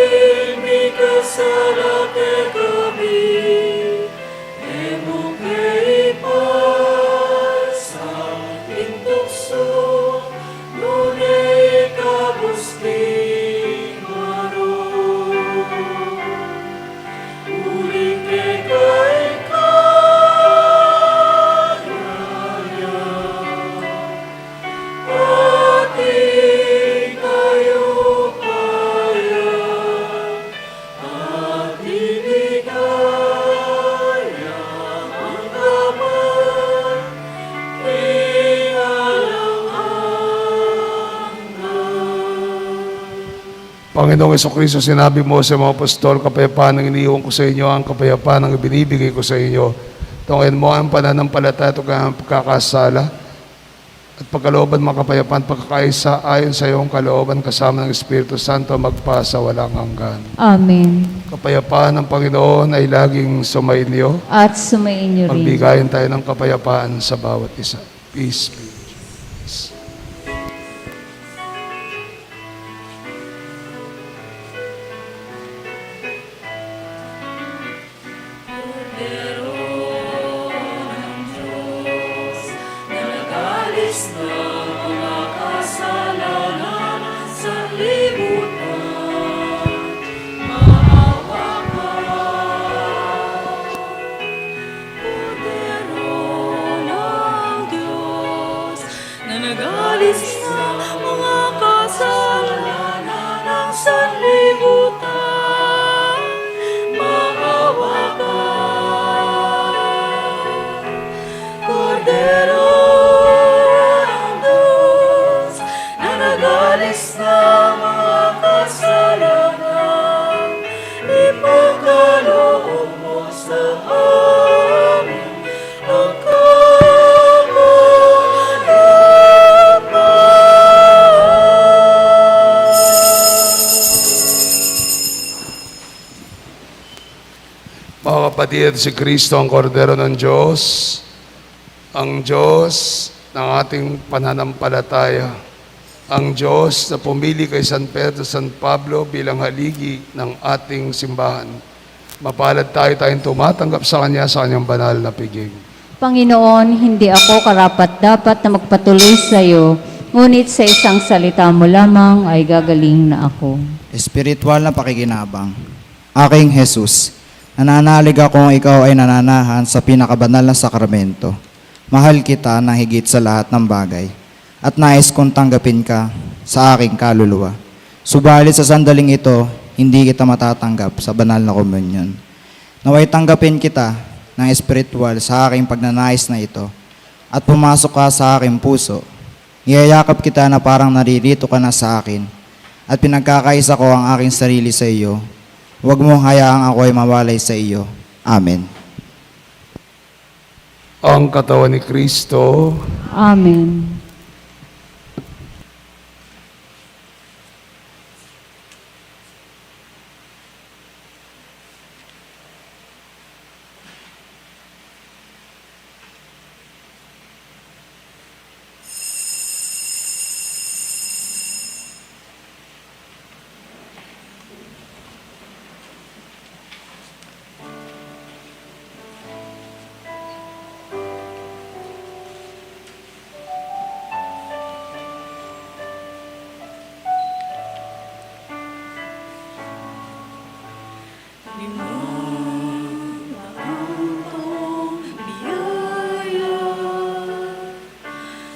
Panginoong Jesucristo, sinabi mo sa mga apostol, kapayapaan ang iniiwan ko sa inyo, ang kapayapaan ang ibinibigay ko sa inyo. Tungin mo ang pananampalataya at ang pagkakasala at pagkalooban mga kapayapaan, pagkakaisa ayon sa iyong kalooban kasama ng Espiritu Santo magpasa walang hanggan. Amen. Kapayapaan ng Panginoon ay laging sumainyo. At sumayin niyo rin. Magbigayin tayo ng kapayapaan sa bawat isa. Peace be. Nagalis na mga kasalanan sa libutan. Maawa ka, Kordero ng Diyos, na nagalis na mga kasalanan ng sanlibutan. Maawa ka, Kordero ng Diyos, na nagalis ng mga kasalanan. Ipagkaloob mo sa amin ang Mga kapatid, si Kristo ang Kordero ng Diyos, ang Diyos ng ating pananampalataya, ang Diyos na pumili kay San Pedro, San Pablo bilang haligi ng ating simbahan. Mapalad tayong tumatanggap sa Kanya sa Kanyang banal na piging. Panginoon, hindi ako karapat-dapat na magpatuloy sa iyo, ngunit sa isang salita mo lamang ay gagaling na ako. Espiritual na pakikinabang. Aking Jesus, nananalig akong ikaw ay nananahan sa pinakabanal na sakramento. Mahal kita na higit sa lahat ng bagay at nais kong tanggapin ka sa aking kaluluwa. Subalit sa sandaling ito, hindi kita matatanggap sa banal na komunyon. Naway tanggapin kita ng espiritual sa aking pagnanais na ito at pumasok ka sa aking puso. Niyayakap kita na parang naririto ka na sa akin at pinagkakaisa ko ang aking sarili sa iyo. Huwag mong hayaang ako ay mawalay sa iyo. Amen. Ang katawan ni Kristo, Amen.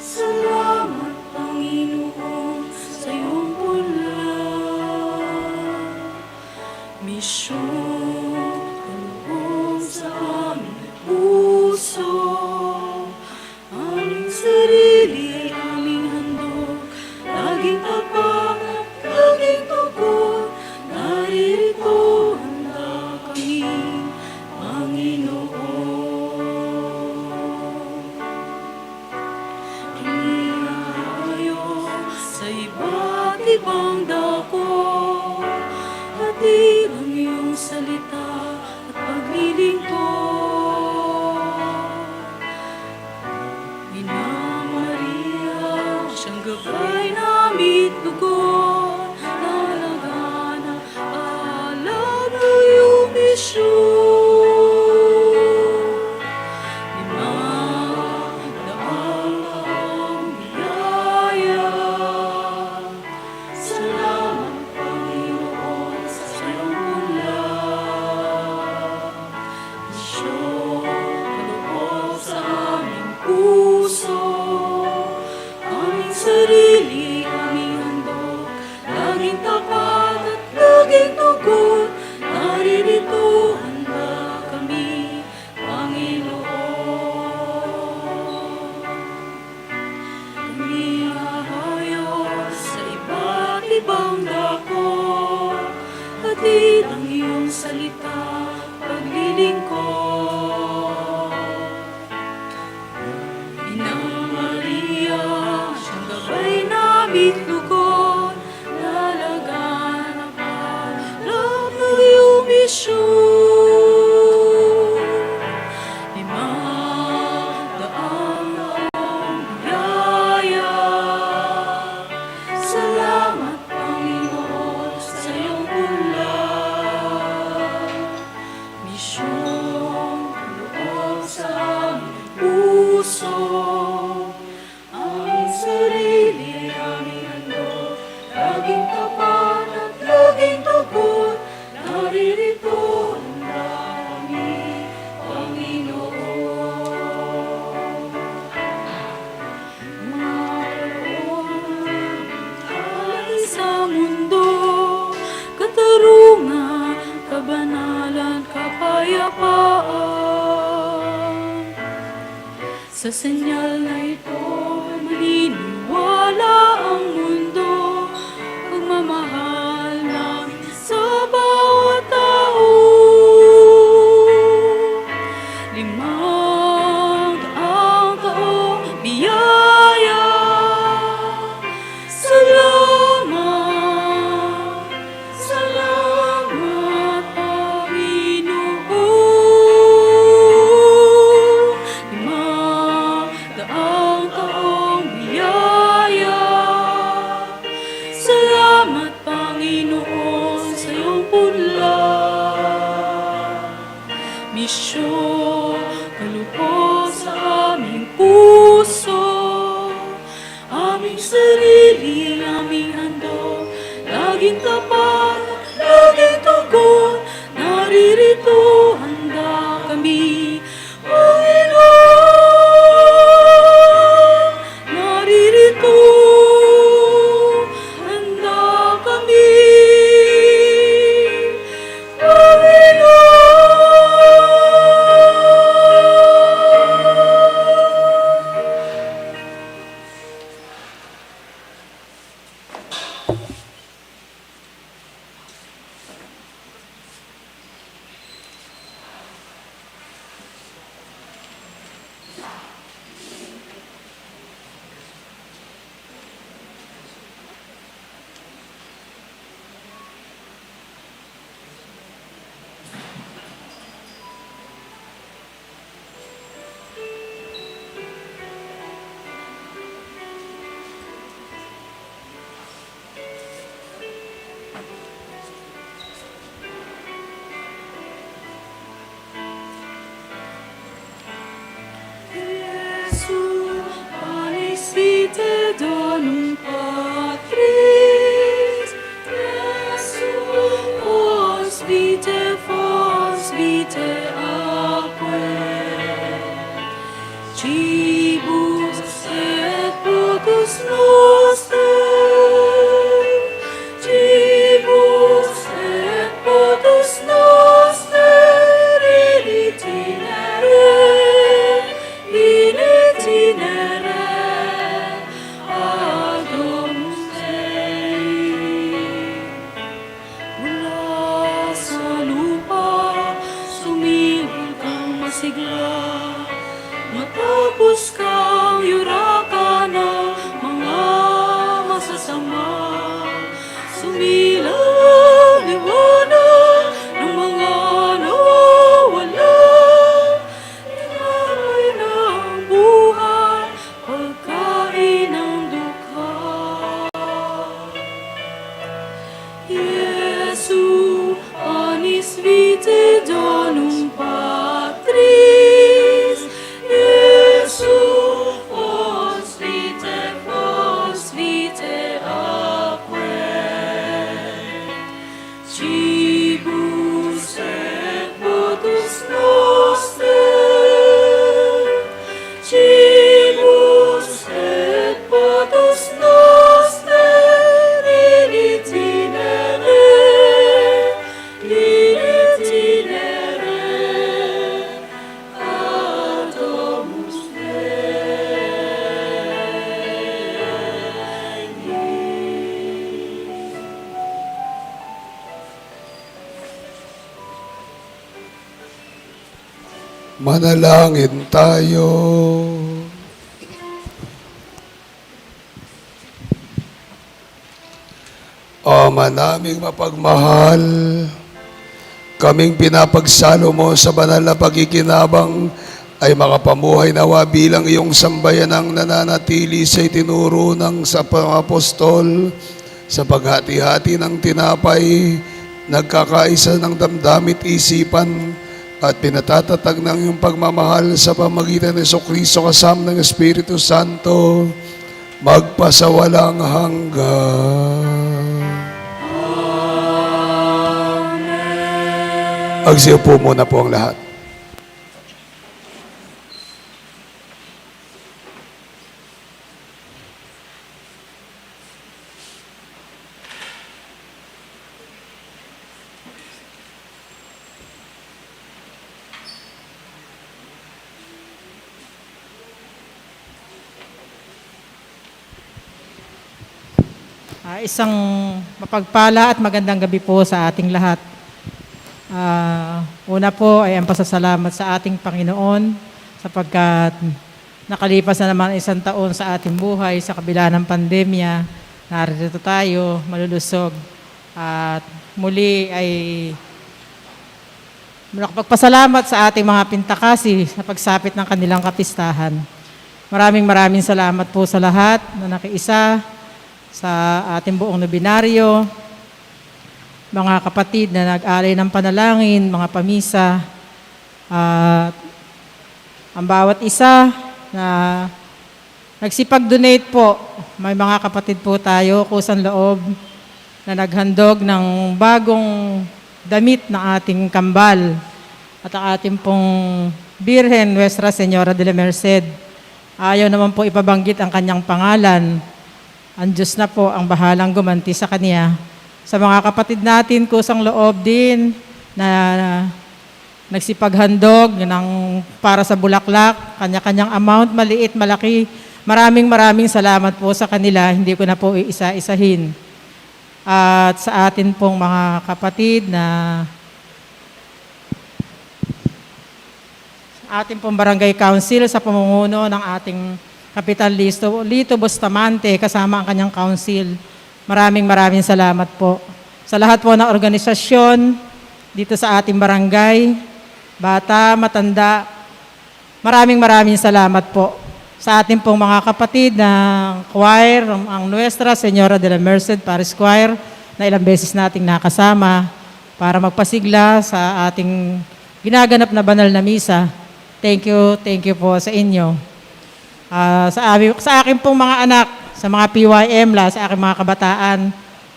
Salamat, Panginoon, sa iyong bulan. Misyon, kaloob sa aming puso. Aming sarili ay aming handog. Laging tapat, laging tugon. Naririto, handa kami, Panginoon. Tayo sa iba't ibang dako, hatid ang iyong salita at paglilingkod. Ina Maria, siyang gabay namin tugon, nalagana, alab na iyong misyon. Dinadaan ang biyaya. Salamat, Panginoon, sa iyong bulan. salita, paglilingkod. Inang Maria, siyang gabay na bitlugon, lalagaan ang palad ng iyong misyon. Limang daang taong biyaya, salamat Panginoon sa iyong bulan. Misyon, kaloob sa aming puso, aming sarili, aming handog, laging tapat at laging tugon, naririto handa kami, Panginoon. Mga kalooban sa mundo, katarungan, kabanalan, kapayapaan. Sa senyal na ito, maniniwala ang mundo, pagmamahal namin sa bawat tao. Limang daang taong biyaya, salamat, salamat Panginoon. Limang daang taong biyaya, salamat Panginoon sa iyong punla. Misyon, kalupos sa aming puso, aming sarili, aming handog, laging tapat, laging tugon, naririto handa kami, Panginoon. Naririto handa kami, Jesu, panis vitae donum Patris. Jesu, fos vitae aquae. Cibus et potus noster. Cibus et potus noster in itinere ad Domus Dei. Mula sa lupa, sumilong kang masigla, matapos kang yurakan ng mga masasama. Sumilang liwanag ng mga nawawala, tinapay ng buhay, pagkain ng dukha. Jesu, panis vitae donum Patris. Jesu, fos vitae aquae. Cibus et potus noster. Cibus et potus noster in itinere ad Domus Dei. Manalangin tayo. Ama naming mapagmahal, kaming pinapagsalo mo sa banal na pagkikinabang ay makapamuhay nawa bilang iyong sambayanang nananatili sa itinuro ng sa apostol sa paghati-hati ng tinapay, nagkakaisa ng damdamit isipan at pinatatatag ng iyong pagmamahal sa pamagitan ng Jesucristo kasama ng Espiritu Santo magpasawalang hanggan. Magsiupo muna po ang lahat. Isang mapagpala at magandang gabi po sa ating lahat. Una po ay ang pasasalamat sa ating Panginoon sapagkat nakalipas na naman isang taon sa ating buhay sa kabila ng pandemya. Narito tayo, malulusog. At muli ay nakapagpasalamat sa ating mga pintakasi sa pagsapit ng kanilang kapistahan. Maraming salamat po sa lahat na nakiisa sa ating buong nobinaryo, mga kapatid na nag-alay ng panalangin, mga pamisa, at ang bawat isa na nagsipag-donate po. May mga kapatid po tayo, kusang loob, na naghandog ng bagong damit ng ating kambal at ang ating pong Birhen Nuestra Señora de la Merced. Ayaw naman po ipabanggit ang kanyang pangalan. Ang Diyos na po ang bahalang gumanti sa Kanya. Sa mga kapatid natin, kusang loob din na nagsipaghandog ng para sa bulaklak, kanya-kanyang amount, maliit, malaki. Maraming salamat po sa kanila. Hindi ko na po iisa-isahin. At sa atin pong mga kapatid na ating pong barangay council sa pamumuno ng ating Kapitan Lito Bustamante kasama ang kanyang council. Maraming salamat po. Sa lahat po ng organisasyon dito sa ating barangay, bata, matanda, maraming salamat po. Sa ating pong mga kapatid ng choir, ang Nuestra Señora de la Merced Paris Choir, na ilang beses nating nakasama para magpasigla sa ating ginaganap na banal na misa. Thank you po sa inyo. Sa akin pong mga anak, sa mga PYM, sa aking mga kabataan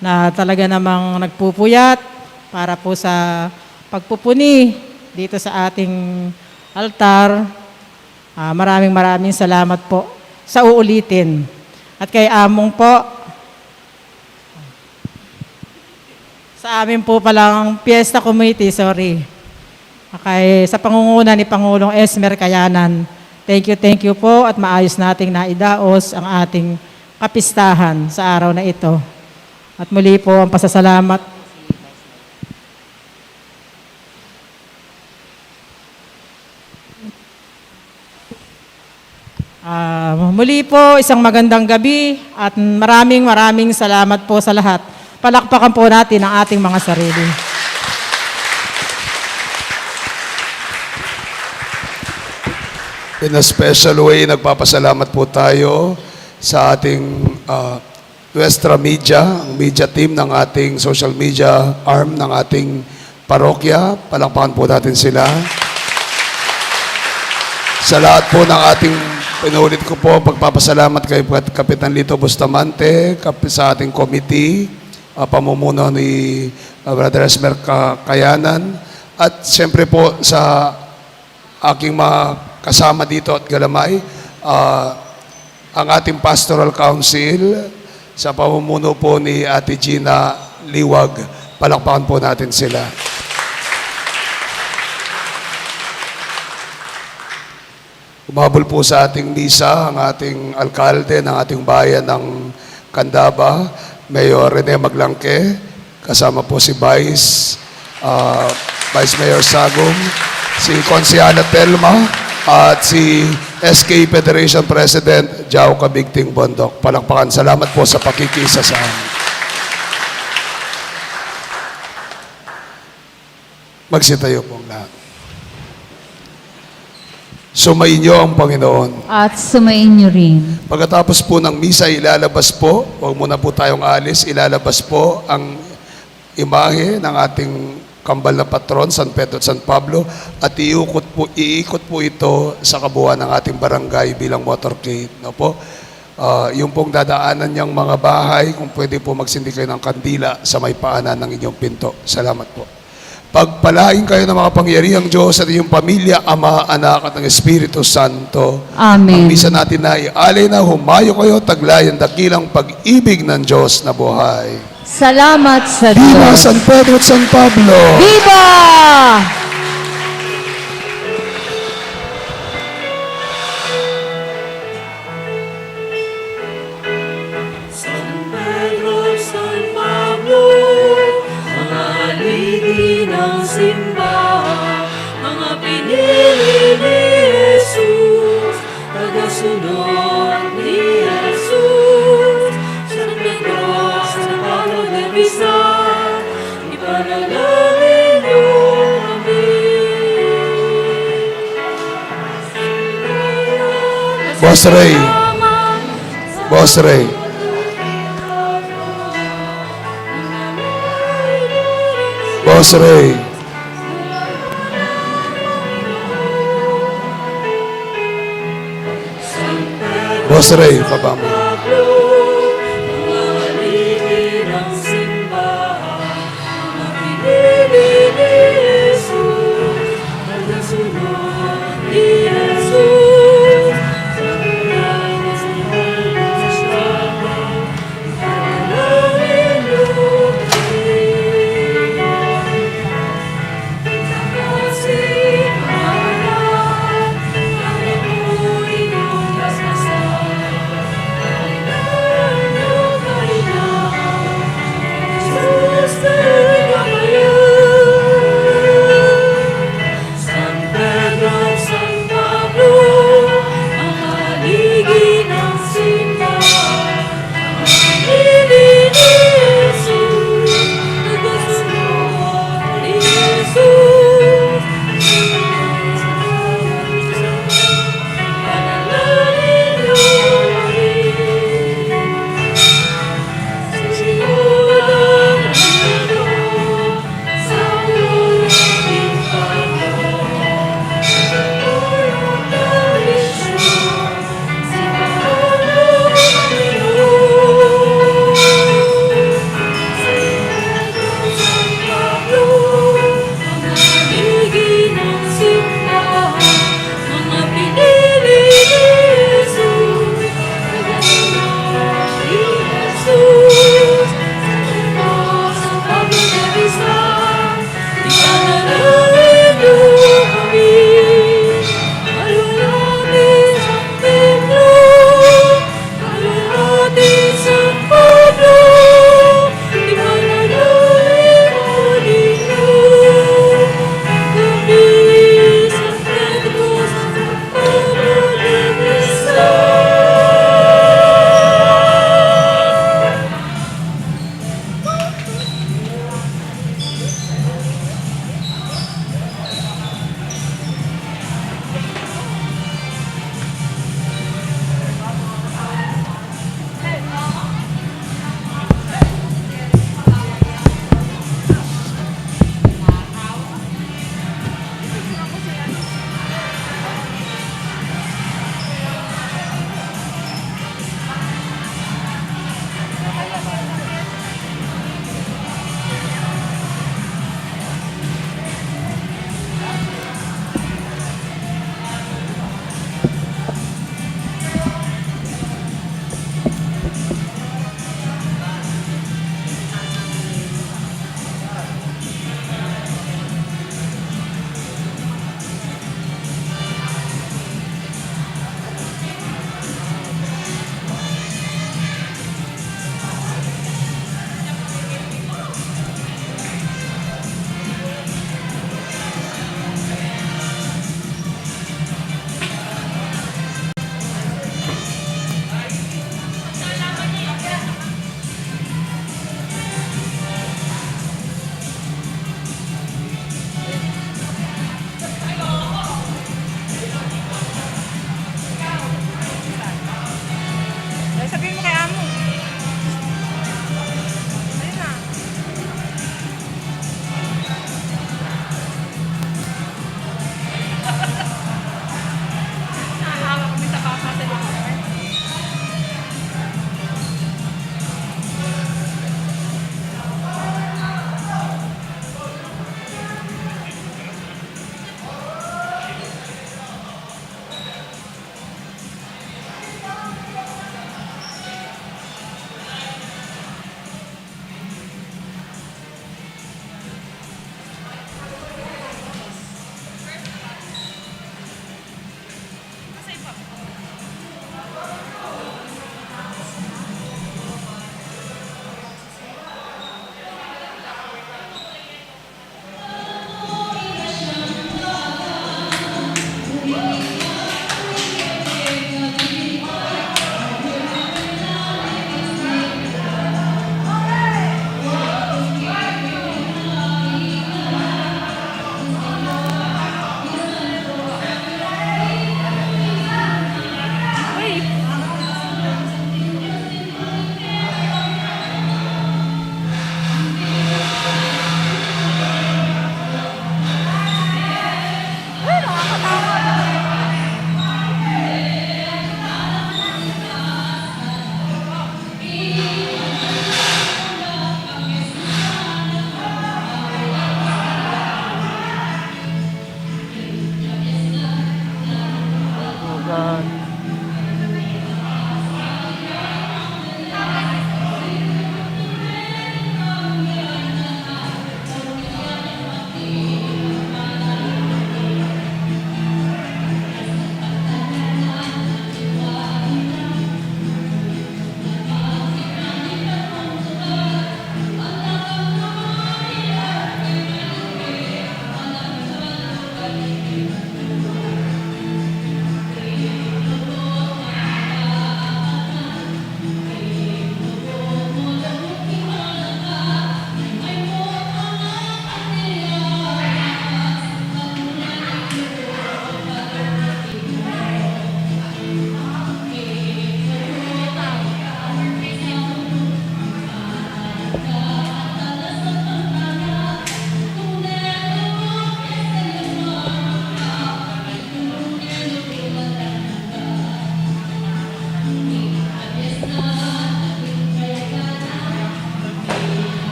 na talaga namang nagpupuyat para po sa pagpupuni dito sa ating altar. Maraming salamat po sa uulitin. At kay Among po, sa amin po palang Fiesta Committee, sa pangunguna ni Pangulong Esmer Kayanan, thank you po at maayos nating naidaos ang ating kapistahan sa araw na ito. At muli po ang pasasalamat. Muli po, isang magandang gabi at maraming salamat po sa lahat. Palakpakan po natin ang ating mga sarili. In a special way, nagpapasalamat po tayo sa ating Nuestra Media, ang media team ng ating social media arm ng ating parokya. Palakpakan po natin sila. Sa lahat po ng ating, pinulit ko po, pagpapasalamat kay Kapitan Lito Bustamante, sa ating committee, pamumuno ni Brother Esmer Kayanan, at siyempre po sa aking mga kasama dito at galamay, ang ating Pastoral Council, sa pamumuno po ni Ate Gina Liwag. Palakpakan po natin sila. Umabol po sa ating misa ang ating alkalde ng ating bayan ng Candaba, Mayor Rene Maglangke, kasama po si Vice Mayor Sagom, si Konsyala Telma, at si SK Federation President Jao Kabigting Bondok. Palakpakan. Salamat po sa pakikisa sa amin. Magsitayo po ang lahat. Sumainyo ang Panginoon. At sumain niyo rin. Pagkatapos po ng misa, ilalabas po, huwag muna po tayong alis, ilalabas po ang imahe ng ating kambal na patron, San Pedro at San Pablo, at iikot po ito sa kabuuan ng ating barangay bilang motorcade. No po? Yung pong dadaanan niyang mga bahay, kung pwede po magsindi kayo ng kandila sa may paanan ng inyong pinto. Salamat po. Pagpalain kayo ng mga pangyarihang Diyos at inyong pamilya, Ama, Anak at ng Espiritu Santo. Amen. Ang misa natin na ialay na humayo kayo, taglay ang dakilang pag-ibig ng Diyos na buhay. Salamat sa Viva Diyos. San Pedro at San Pablo! Viva! San Pedro, San Pablo, mga haligi ng simbahan, mga pinili ni Jesus, tagasunod ni Jesus. San Pedro, San Pablo de Visa, ipanalangin niyo kami. Boss Ray, Boss Ray, Boss Ray, Boss Ray, baba mo. Pablo, mga haligi ng simbahan, mga pinili ni Jesus, tagasunod ni Jesus. Sa buhay ni Jesus, ipanalangin niyo kami. Kasi anak, kami po inyong lasasan.